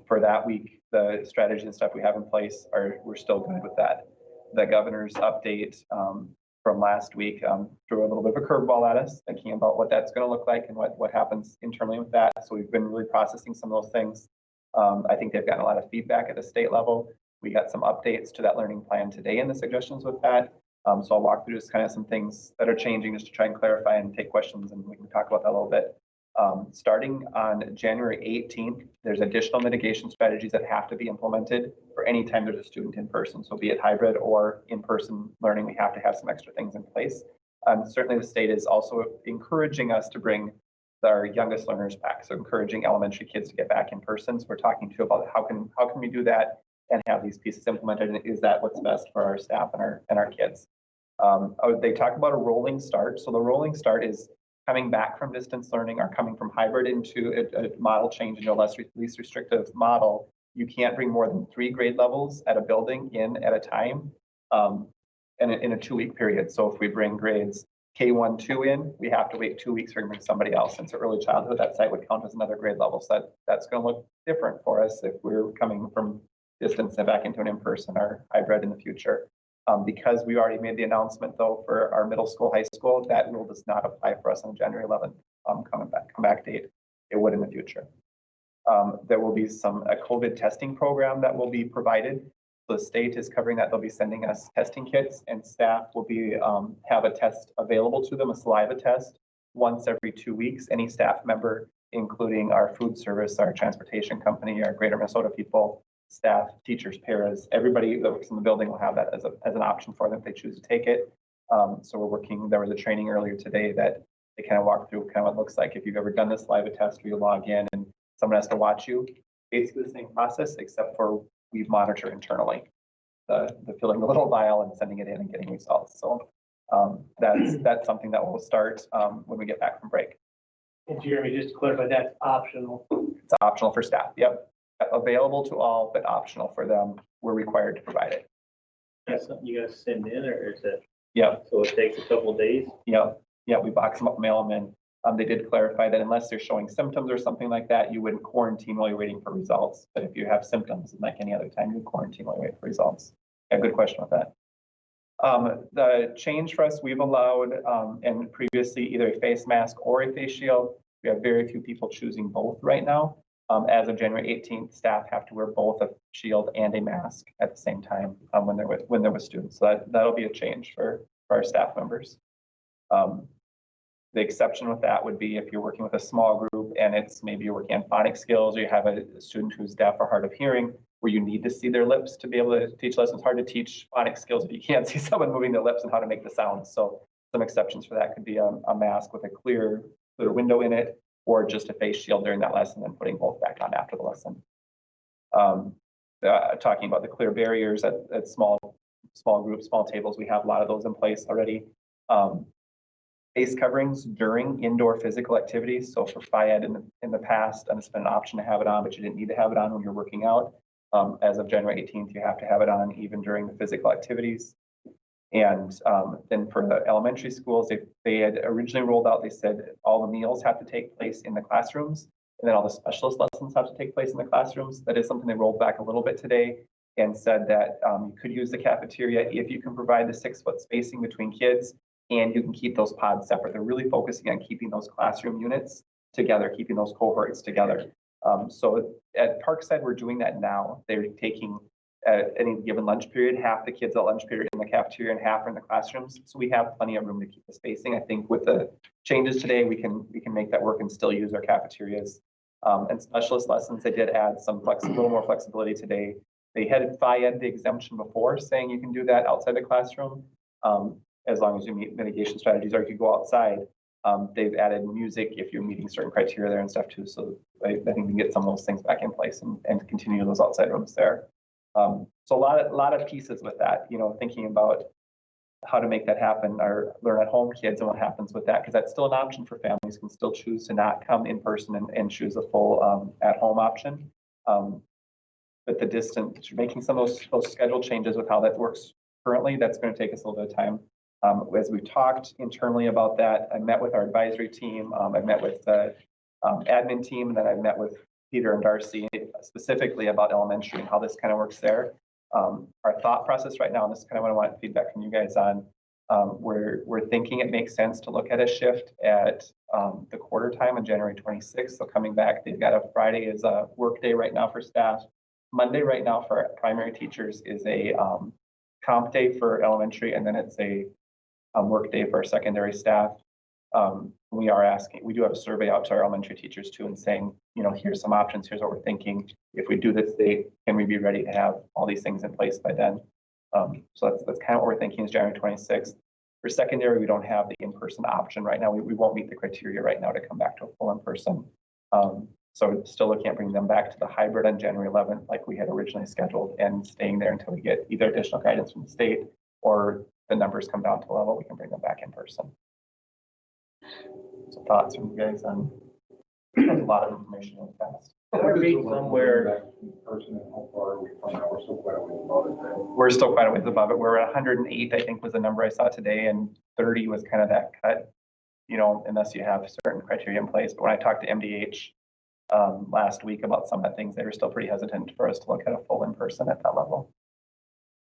For that week, the strategy and stuff we have in place we're still good with that. The governor's update from last week threw a little bit of a curveball at us, thinking about what that's going to look like and what happens internally with that. So we've been really processing some of those things. I think they've gotten a lot of feedback at the state level. We got some updates to that learning plan today in the suggestions with that. So I'll walk through just kind of some things that are changing just to try and clarify and take questions, and we can talk about that a little bit. Starting on January 18th, there's additional mitigation strategies that have to be implemented for any time there's a student in person. So be it hybrid or in-person learning, we have to have some extra things in place. Certainly the state is also encouraging us to bring our youngest learners back. So encouraging elementary kids to get back in person. So we're talking to about how can we do that and have these pieces implemented, and is that what's best for our staff and our kids? They talk about a rolling start. So the rolling start is coming back from distance learning or coming from hybrid into a model change into a least restrictive model. You can't bring more than 3 grade levels at a building in at a time in a 2-week period. So if we bring grades K1, 2 in, we have to wait 2 weeks for to bring somebody else. And so early childhood, that site would count as another grade level. So that's going to look different for us if we're coming from distance and back into an in-person or hybrid in the future. Because we already made the announcement though for our middle school, high school, that rule does not apply for us on January 11th come back date. It would in the future. There will be a COVID testing program that will be provided. The state is covering that. They'll be sending us testing kits, and staff will be have a test available to them, a saliva test, once every 2 weeks. Any staff member, including our food service, our transportation company, our Greater Minnesota people, staff, teachers, paras, everybody that works in the building will have that as an option for them if they choose to take it. So we're working, there was a training earlier today that they kind of walked through kind of what it looks like if you've ever done this saliva test where you log in and someone has to watch you. Basically the same process, except for we monitor internally the filling the little vial and sending it in and getting results. So that's something that will start when we get back from break. And Jeremy, just to clarify, that's optional. It's optional for staff. Yep. Available to all, but optional for them. We're required to provide it. That's something you guys send in, or is it? Yeah. So it takes a couple of days? Yeah. Yeah, we box them up, mail them in. They did clarify that unless they're showing symptoms or something like that, you wouldn't quarantine while you're waiting for results. But if you have symptoms, like any other time, you would quarantine while you wait for results. Yeah, good question with that. The change for us, we've allowed, and previously either a face mask or a face shield. We have very few people choosing both right now. As of January 18th, staff have to wear both a shield and a mask at the same time when they're with students. So that'll be a change for our staff members. The exception with that would be if you're working with a small group and it's maybe you're working on phonics skills, or you have a student who's deaf or hard of hearing, where you need to see their lips to be able to teach lessons. It's hard to teach phonics skills if you can't see someone moving their lips and how to make the sounds. So some exceptions for that could be a mask with a clear window in it, or just a face shield during that lesson and putting both back on after the lesson. Talking about the clear barriers at small groups, small tables, we have a lot of those in place already. Face coverings during indoor physical activities. So for FIED in the past, it's been an option to have it on, but you didn't need to have it on when you're working out. As of January 18th, you have to have it on even during the physical activities. And then for the elementary schools, they had originally rolled out, they said all the meals have to take place in the classrooms, and then all the specialist lessons have to take place in the classrooms. That is something they rolled back a little bit today and said that you could use the cafeteria if you can provide the 6-foot spacing between kids, and you can keep those pods separate. They're really focusing on keeping those classroom units together, keeping those cohorts together. So at Parkside, we're doing that now. They're taking at any given lunch period, half the kids at lunch period in the cafeteria and half are in the classrooms. So we have plenty of room to keep the spacing. I think with the changes today, we can make that work and still use our cafeterias. And specialist lessons, they did add some a little more flexibility today. They had FIED the exemption before, saying you can do that outside the classroom as long as you meet mitigation strategies, or you could go outside. They've added music if you're meeting certain criteria there and stuff too. So I think we can get some of those things back in place and continue those outside rooms there. So a lot of pieces with that, thinking about how to make that happen, or learn at home kids and what happens with that, because that's still an option for families, can still choose to not come in person and choose a full at home option. But the distance, making some of those schedule changes with how that works currently, that's going to take us a little bit of time. As we talked internally about that, I met with our advisory team, I met with the admin team, and then I met with Peter and Darcy specifically about elementary and how this kind of works there. Our thought process right now, and this is kind of what I want feedback from you guys on, we're thinking it makes sense to look at a shift at the quarter time on January 26th. So coming back, they've got a Friday is a work day right now for staff. Monday right now for primary teachers is a comp day for elementary, and then it's a work day for our secondary staff. We are asking, we do have a survey out to our elementary teachers too, and saying, you know, here's some options, here's what we're thinking. If we do this date, can we be ready to have all these things in place by then? So that's kind of what we're thinking is January 26th. For secondary, we don't have the in-person option right now. We won't meet the criteria right now to come back to a full in-person. So still looking at bringing them back to the hybrid on January 11th, like we had originally scheduled, and staying there until we get either additional guidance from the state or the numbers come down to the level we can bring them back in person. So thoughts from you guys on a lot of information really fast. I read somewhere. We're still quite a ways above it. We're at 108, I think was the number I saw today, and 30 was kind of that cut, you know, unless you have certain criteria in place. But when I talked to MDH last week about some of the things, they were still pretty hesitant for us to look at a full in-person at that level.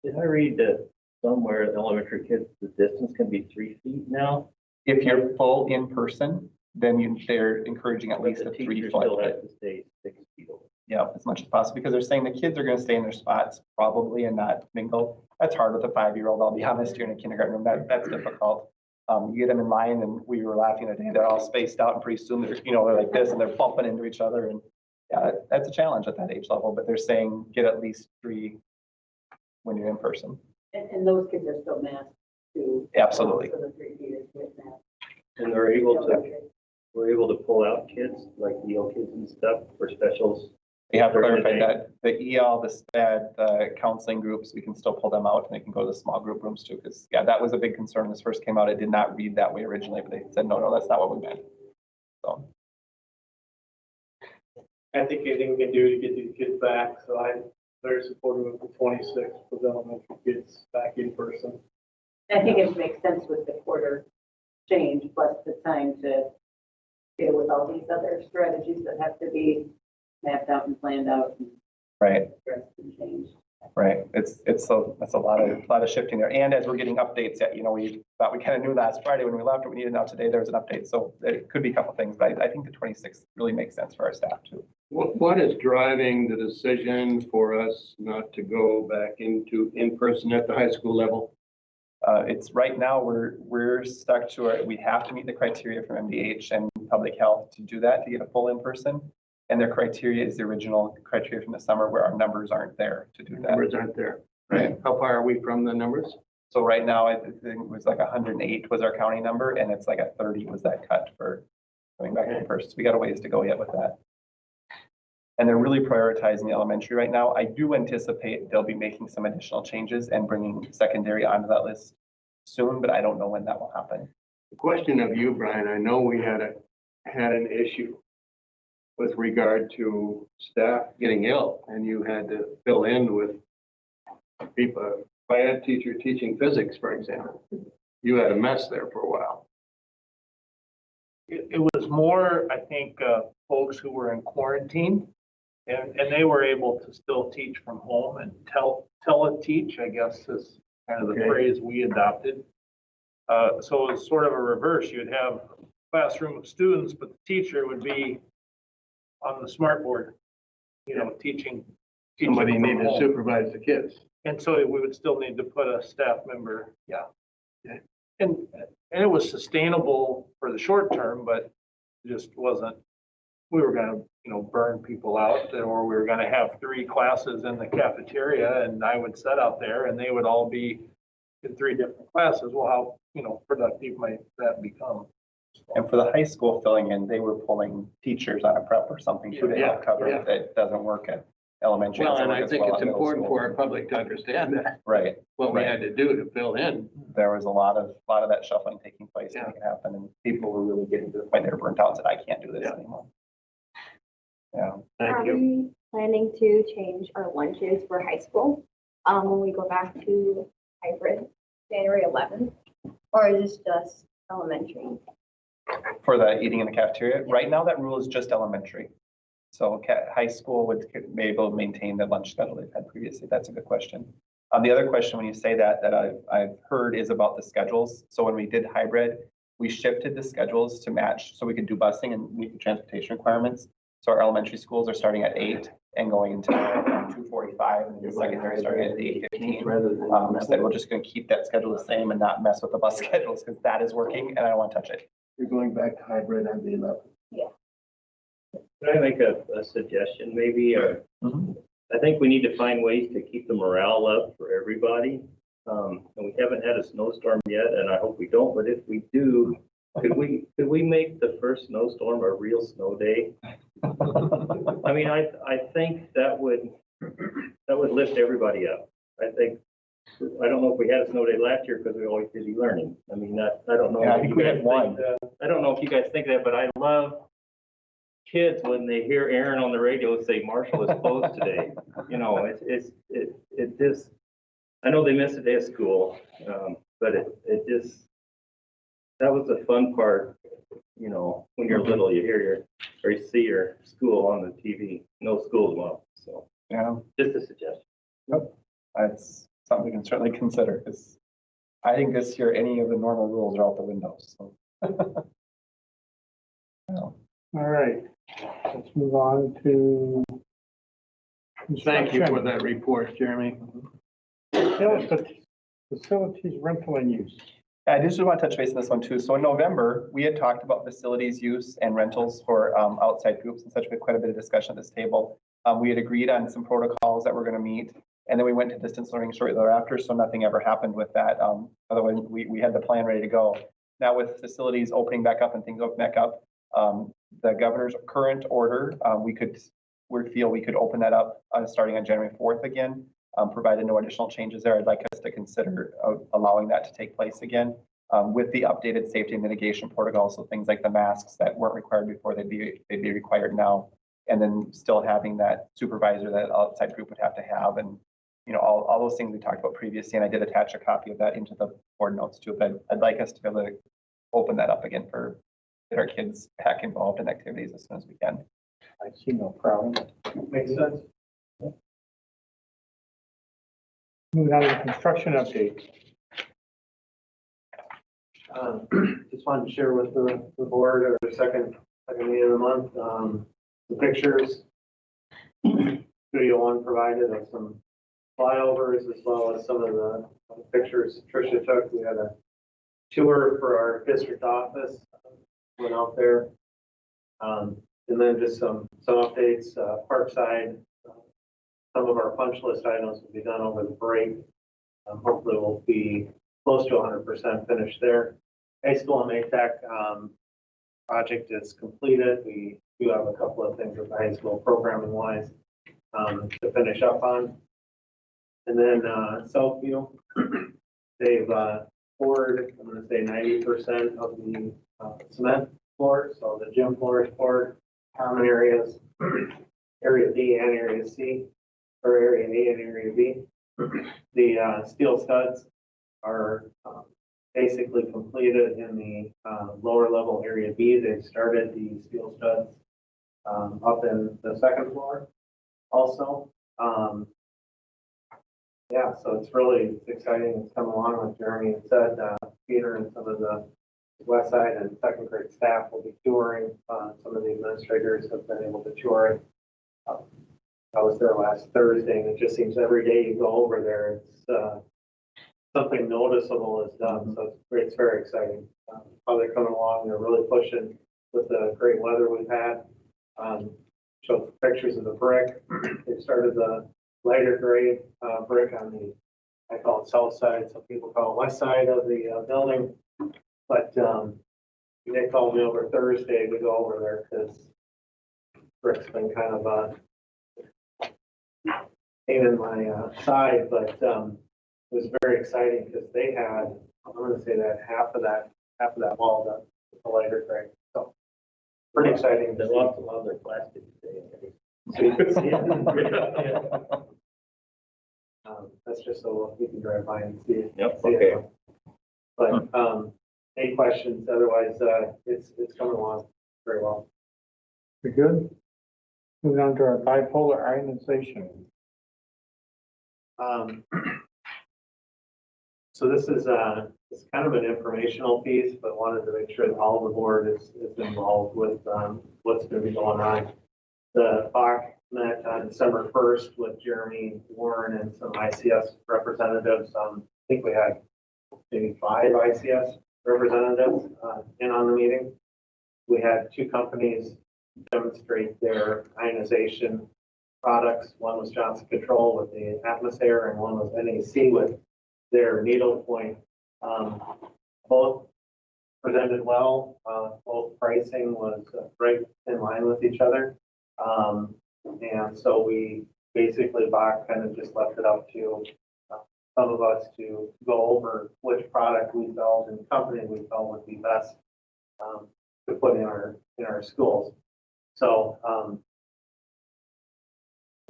Did I read that somewhere the elementary kids, the distance can be 3 feet now? If you're full in-person, then they're encouraging at least a 3 Teacher foot. still has to stay 6 feet away. Yeah, as much as possible, because they're saying the kids are going to stay in their spots probably and not mingle. That's hard with a 5-year-old. I'll be honest, you're in a kindergarten room. That's difficult. You get them in line, and we were laughing today. They're all spaced out, and pretty soon they're, you know, they're like this, and they're bumping into each other. And yeah, that's a challenge at that age level. But they're saying get at least 3 when you're in person. And those kids are still masked too. Absolutely. So the 3 feet is with mask. And we're able to pull out kids like EL kids and stuff for specials. We have clarified that the EL, the SPED, the counseling groups, we can still pull them out, and they can go to the small group rooms too. Because yeah, that was a big concern when this first came out. It did not read that way originally, but they said no, that's not what we meant. So I think anything we can do to get these kids back, so I'm very supportive of the 26th for the elementary kids back in person. I think it makes sense with the quarter change plus the time to deal with all these other strategies that have to be mapped out and planned out and right. addressed and changed. Right. That's a lot of shifting there. And as we're getting updates that, you know, we thought we kind of knew last Friday when we left what we needed. Now today there's an update. So it could be a couple of things, but I think the 26th really makes sense for our staff too. What is driving the decision for us not to go back into in-person at the high school level? It's right now we're stuck to we have to meet the criteria from MDH and public health to do that, to get a full in-person. And their criteria is the original criteria from the summer where our numbers aren't there to do that. Numbers aren't there. Right. How far are we from the numbers? So right now, I think it was like 108 was our county number, and it's like a 30 was that cut for going back in person. So we got a ways to go yet with that. And they're really prioritizing the elementary right now. I do anticipate they'll be making some additional changes and bringing secondary onto that list soon, but I don't know when that will happen. The question of you, Brian, I know we had an issue with regard to staff getting ill, and you had to fill in with people. If I had a teacher teaching physics, for example, you had a mess there for a while. It was more, I think, folks who were in quarantine, and they were able to still teach from home and teleteach, I guess is kind of the phrase we adopted. So it's sort of a reverse. You'd have a classroom of students, but the teacher would be on the smart board, you know, teaching Somebody from needed to home. supervise the kids. And so we would still need to put a staff member, and it was sustainable for the short term, but it just wasn't, we were gonna, you know, burn people out, or we were gonna have 3 classes in the cafeteria, and I would sit out there and they would all be in 3 different classes. Well, how, you know, productive might that become? And for the high school filling in, they were pulling teachers on a prep or something too to help cover it. That doesn't work at elementary. Well, and Doesn't I work as think well it's at middle important school. for our public to understand that. Right. What we had to do to fill in. There was a lot of that shuffling taking place to make it happen, and people were really getting to the point they were burnt out and said, I can't do this anymore. Yeah. Thank Are you. we planning to change our lunches for high school when we go back to hybrid January 11th? Or is this just elementary? For the eating in the cafeteria, right now that rule is just elementary. So high school would be able to maintain the lunch schedule they've had previously. That's a good question. The other question when you say that I've heard is about the schedules. So when we did hybrid, we shifted the schedules to match so we could do busing and meet the transportation requirements. So our elementary schools are starting at 8 and going until 2:45, and the secondary starting at 8:15. Instead, we're just gonna keep that schedule the same and not mess with the bus schedules, because that is working and I don't want to touch it. You're going back to hybrid on the 11th. Can I make a suggestion maybe? I think we need to find ways to keep the morale up for everybody. And we haven't had a snowstorm yet, and I hope we don't, but if we do, could we make the first snowstorm a real snow day? I mean, I think that would lift everybody up. I don't know if we had a snow day last year because we were always busy learning. I mean, I don't know. Yeah, I if think you we guys had one. I don't know if you guys think that, but I love kids when they hear Aaron on the radio say Marshall is closed today. You know, it just, I know they miss a day of school, but it just, that was the fun part. You know, when you're little, you hear or you see your school on the TV. No school tomorrow. So Yeah, just a suggestion. that's something we can certainly consider, because I think this year, any of the normal rules are out the window, so. Yeah. All right, let's move on to. Thank you for construction. that report, Jeremy. Facilities rental and use. I just want to touch base on this one too. So in November, we had talked about facilities use and rentals for outside groups and such. We had quite a bit of discussion at this table. We had agreed on some protocols that we're going to meet, and then we went to distance learning shortly thereafter, so nothing ever happened with that. Otherwise, we had the plan ready to go. Now with facilities opening back up and things opening back up, the governor's current order, we feel we could open that up starting on January 4th again. Provided no additional changes there, I'd like us to consider allowing that to take place again with the updated safety and mitigation protocols. So things like the masks that weren't required before, they'd be required now, and then still having that supervisor that outside group would have to have, and you know all those things we talked about previously. And I did attach a copy of that into the board notes too. But I'd like us to be able to open that up again for get our kids back involved in activities as soon as we can. I see no problem. Makes sense. Moving on to the construction update. Just wanted to share with the board or the second meeting of the month, the pictures. Studio One provided of some flyovers as well as some of the pictures Tricia took. We had a tour for our district office, went out there. And then just some updates, Parkside. Some of our punch list items will be done over the break. Hopefully we'll be close to 100% finished there. High school and ATEC project is completed. We do have a couple of things with the high school programming wise to finish up on. And then Southview, they've poured, I'm going to say 90% of the cement floor. So the gym floor is poured, common areas, area B and area C. Or area A and area B. The steel studs are basically completed in the lower level area B. They've started the steel studs up in the second floor also. Yeah, so it's exciting. It's come along, like Jeremy had said. Peter and some of the west side and second grade staff will be touring. Some of the administrators have been able to tour it. I was there last Thursday, and it just seems every day you go over there, it's something noticeable is done. So it's very exciting. How they're coming along, they're really pushing with the great weather we've had. Showed pictures of the brick. They started the lighter grade brick on the, I call it south side, some people call it west side of the building. But they called me over Thursday to go over there because brick's been kind of pain in my side, but it was very exciting because they had, I'm going to say that half of that wall done with the lighter gray. So pretty exciting. They lost a lot of their plastic today. That's just so you can drive by and see it. Yep, see okay. it. But any questions? Otherwise, it's coming along very well. Very good. Moving on to our bipolar ionization. So this is it's kind of an informational piece, but wanted to make sure that all the board is involved with what's going to be going on. The BOC met on December 1st with Jeremy Warren and some ICS representatives. I think we had maybe 5 ICS representatives in on the meeting. We had 2 companies demonstrate their ionization products. One was Johnson Control with the Atmosair, and one was NAC with their needle point. Both presented well. Both pricing was right in line with each other. And so we basically, Bach kind of just left it up to some of us to go over which product we felt and company we felt would be best to put in our schools. So,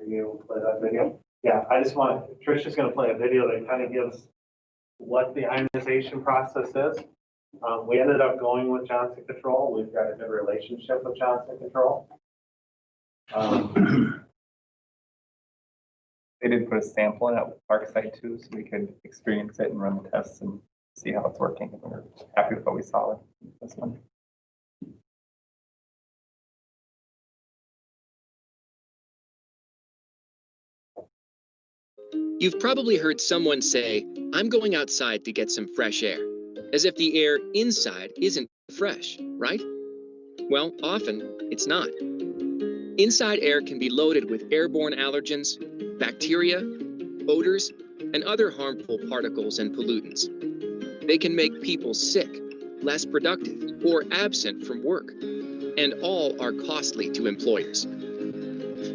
you play that video? Yeah, I just want, Tricia's going to play a video that kind of gives what the ionization process is. We ended up going with Johnson Control. We've got a good relationship with Johnson Control. They did put a sample in at Park site too, so we could experience it and run the tests and see how it's working. And we're happy with what we saw with this one. You've probably heard someone say, "I'm going outside to get some fresh air," as if the air inside isn't fresh, right? Well, often it's not. Inside air can be loaded with airborne allergens, bacteria, odors, and other harmful particles and pollutants. They can make people sick, less productive, or absent from work, and all are costly to employers.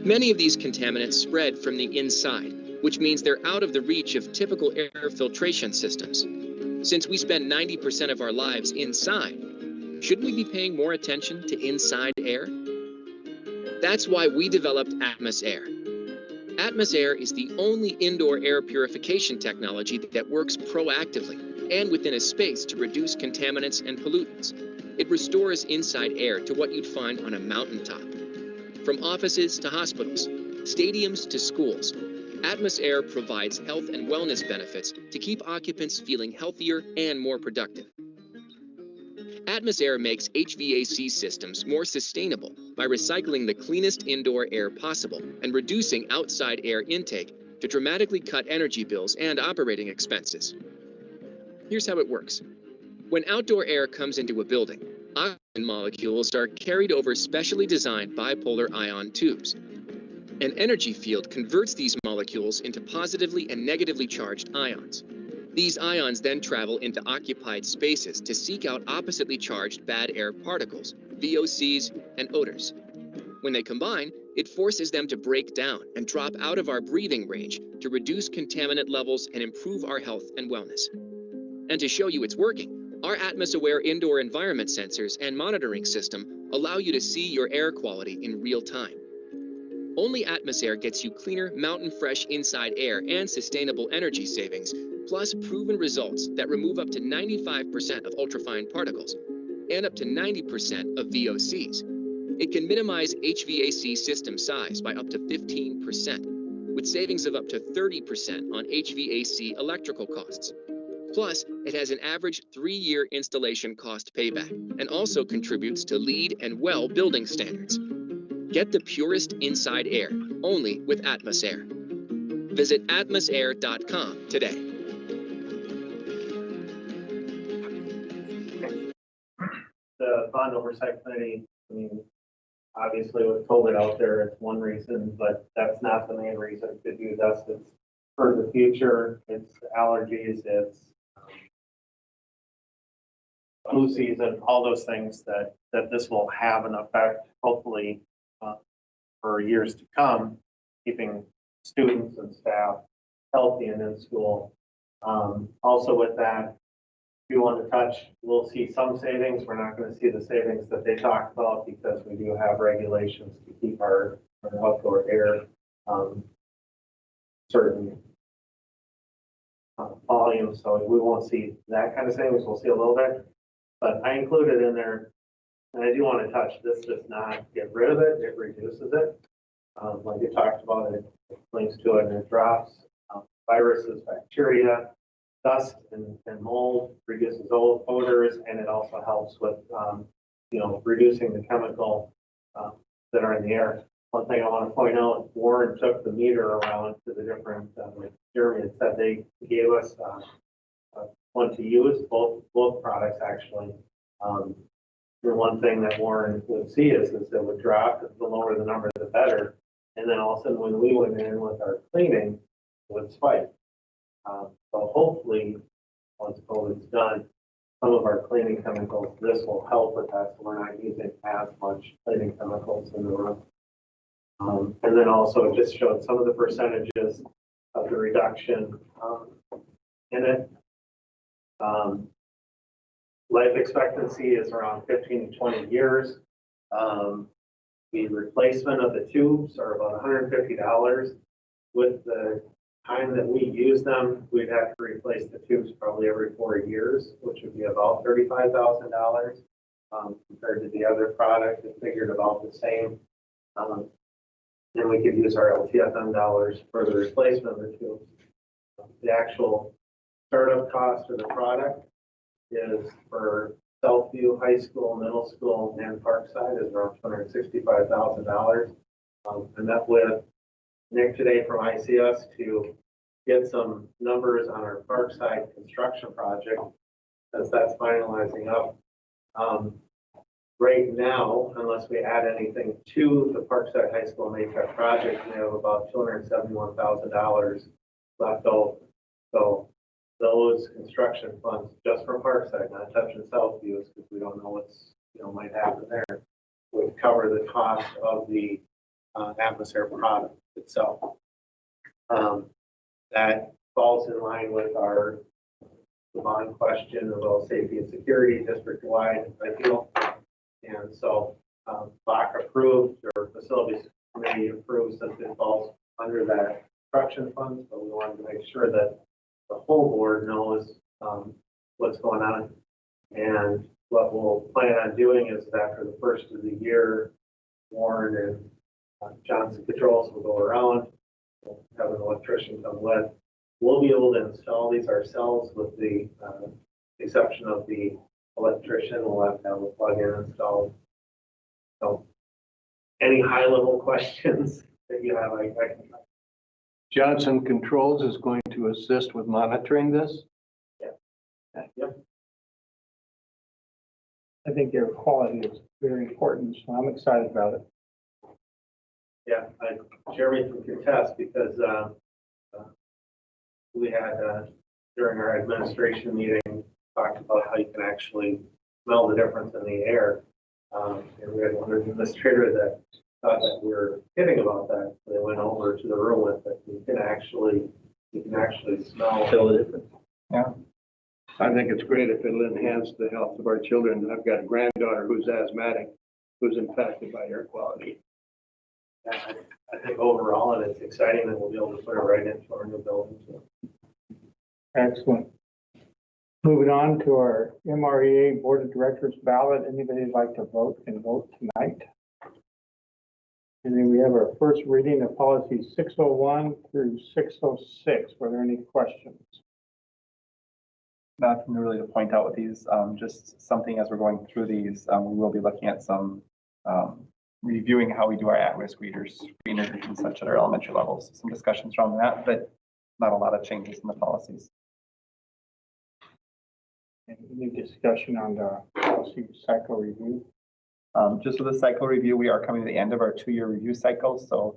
Many of these contaminants spread from the inside, which means they're out of the reach of typical air filtration systems. Since we spend 90% of our lives inside, shouldn't we be paying more attention to inside air? That's why we developed Atmosair. Atmosair is the only indoor air purification technology that works proactively and within a space to reduce contaminants and pollutants. It restores inside air to what you'd find on a mountaintop. From offices to hospitals, stadiums to schools, Atmosair provides health and wellness benefits to keep occupants feeling healthier and more productive. Atmosair makes HVAC systems more sustainable by recycling the cleanest indoor air possible and reducing outside air intake to dramatically cut energy bills and operating expenses. Here's how it works. When outdoor air comes into a building, oxygen molecules are carried over specially designed bipolar ion tubes. An energy field converts these molecules into positively and negatively charged ions. These ions then travel into occupied spaces to seek out oppositely charged bad air particles, VOCs, and odors. When they combine, it forces them to break down and drop out of our breathing range to reduce contaminant levels and improve our health and wellness. And to show you it's working, our Atmos-aware indoor environment sensors and monitoring system allow you to see your air quality in real time. Only Atmosair gets you cleaner, mountain-fresh inside air and sustainable energy savings, plus proven results that remove up to 95% of ultrafine particles and up to 90% of VOCs. It can minimize HVAC system size by up to 15%, with savings of up to 30% on HVAC electrical costs. Plus, it has an average 3-year installation cost payback and also contributes to LEED and WELL building standards. Get the purest inside air, only with Atmosair. Visit atmosair.com today. The Bond Oversight Committee, I mean, obviously with COVID out there, it's one reason, but that's not the main reason to do this. It's for the future, it's allergies, it's flu season, all those things that this will have an effect, hopefully, for years to come, keeping students and staff healthy and in school. Also with that, if you want to touch, we'll see some savings. We're not going to see the savings that they talked about because we do have regulations to keep our outdoor air certain volumes. So we won't see that kind of savings. We'll see a little bit, but I included in there, and I do want to touch, this does not get rid of it, it reduces it. Like you talked about, it links to it and it drops viruses, bacteria, dust and mold, reduces odors, and it also helps with, reducing the chemical that are in the air. one thing I want to point out, Warren took the meter around to the different, like Jeremy had said, they gave us one to use, both products actually. The one thing that Warren would see is it would drop, the lower the number, the better. And then all of a sudden, when we went in with our cleaning, it would spike. So hopefully, once COVID's done, some of our cleaning chemicals, this will help with that, so we're not using as much cleaning chemicals in the room. And then also it just showed some of the percentages of the reduction in it. Life expectancy is around 15 to 20 years. The replacement of the tubes are about $150. With the time that we use them, we'd have to replace the tubes probably every 4 years, which would be about $35,000 compared to the other product. It figured about the same. Then we could use our LTFM dollars for the replacement of the tubes. The actual startup cost of the product is for Southview High School, Middle School, and Parkside is around $265,000. And that with Nick today from ICS to get some numbers on our Parkside construction project, as that's finalizing up. Right now, unless we add anything to the Parkside High School Maytech project, we have about $271,000 left over. So those construction funds, just for Parkside, not touching Southview, because we don't know what's might happen there, would cover the cost of the atmosphere product itself. That falls in line with our bond question about safety and security district-wide, I feel. And so BAC approved, or facilities committee approved, since it falls under that construction funds, but we wanted to make sure that the whole board knows what's going on. And what we'll plan on doing is after the first of the year, Warren and Johnson Controls will go around, we'll have an electrician come with. We'll be able to install these ourselves with the exception of the electrician. We'll have to have a plug-in installed. So any high-level questions that you have, I can. Johnson Controls is going to assist with monitoring this? Yep. I think air quality is very important, so I'm excited about it. Yeah, Jeremy can contest because we had during our administration meeting talked about how you can actually smell the difference in the air. And we had one administrator that thought that we were kidding about that. They went over to the room with it. You can actually smell the difference. Yeah. I think it's great if it'll enhance the health of our children. I've got a granddaughter who's asthmatic, who's impacted by air quality. Yeah, I think overall, and it's exciting that we'll be able to put it right into our new building. Excellent. Moving on to our MREA Board of Directors ballot. Anybody who'd like to vote can vote tonight. And then we have our first reading of policy 601 through 606. Were there any questions? Nothing really to point out with these, just something as we're going through these, we will be looking at some reviewing how we do our at-risk readers, screeners and such at our elementary levels. Some discussions around that, but not a lot of changes in the policies. Any discussion on the policy cycle review? Just with the cycle review, we are coming to the end of our 2-year review cycle. So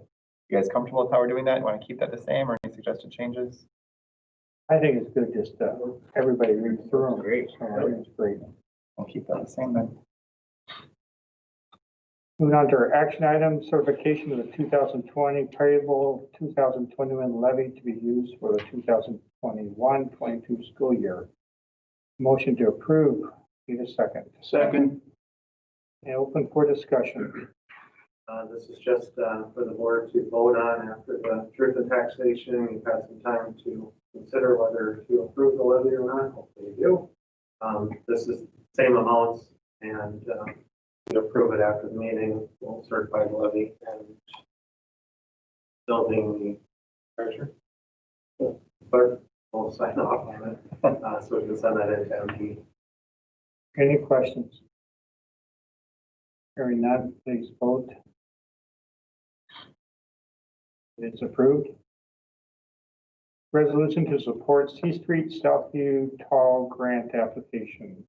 you guys comfortable with how we're doing that? You want to keep that the same or any suggested changes? I think it's good just everybody read through them. Great. So I think it's great. We'll keep that the same then. Moving on to our action item, certification of the 2020 payable 2021 levy to be used for the 2021-22 school year. Motion to approve. Need a second. Second. And open for discussion. This is just for the board to vote on after the truth and taxation. You've had some time to consider whether to approve the levy or not. Hopefully you do. This is same amounts, and we approve it after the meeting. We'll certify the levy and building the treasurer. Clerk will sign off on it, so we can send that into MD. Any questions? Hearing none, please vote. It is approved. Resolution to support C Street Southview Tall Grant application.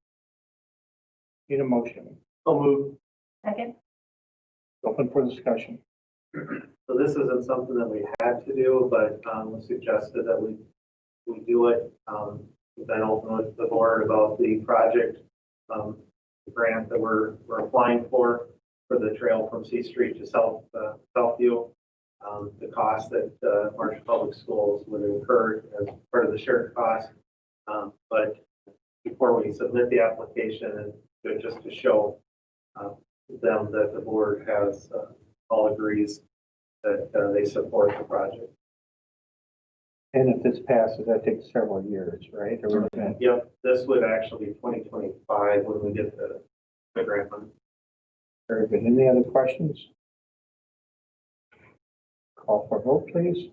Need a motion. So moved. Second? Open for discussion. So this isn't something that we had to do, but was suggested that we do it. We've been open with the board about the project, the grant that we're applying for the trail from C Street to Southview. The cost that Marshall Public Schools would incur as part of the shared cost. But before we submit the application, and just to show them that the board has all agrees that they support the project. And if this passes, that takes several years, right? Or we're looking at- Yep, this would actually be 2025 when we get the grant money. Very good. Any other questions? Call for vote, please.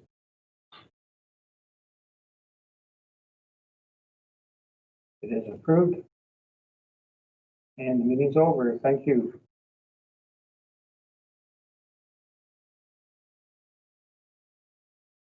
It is approved. And the meeting's over. Thank you.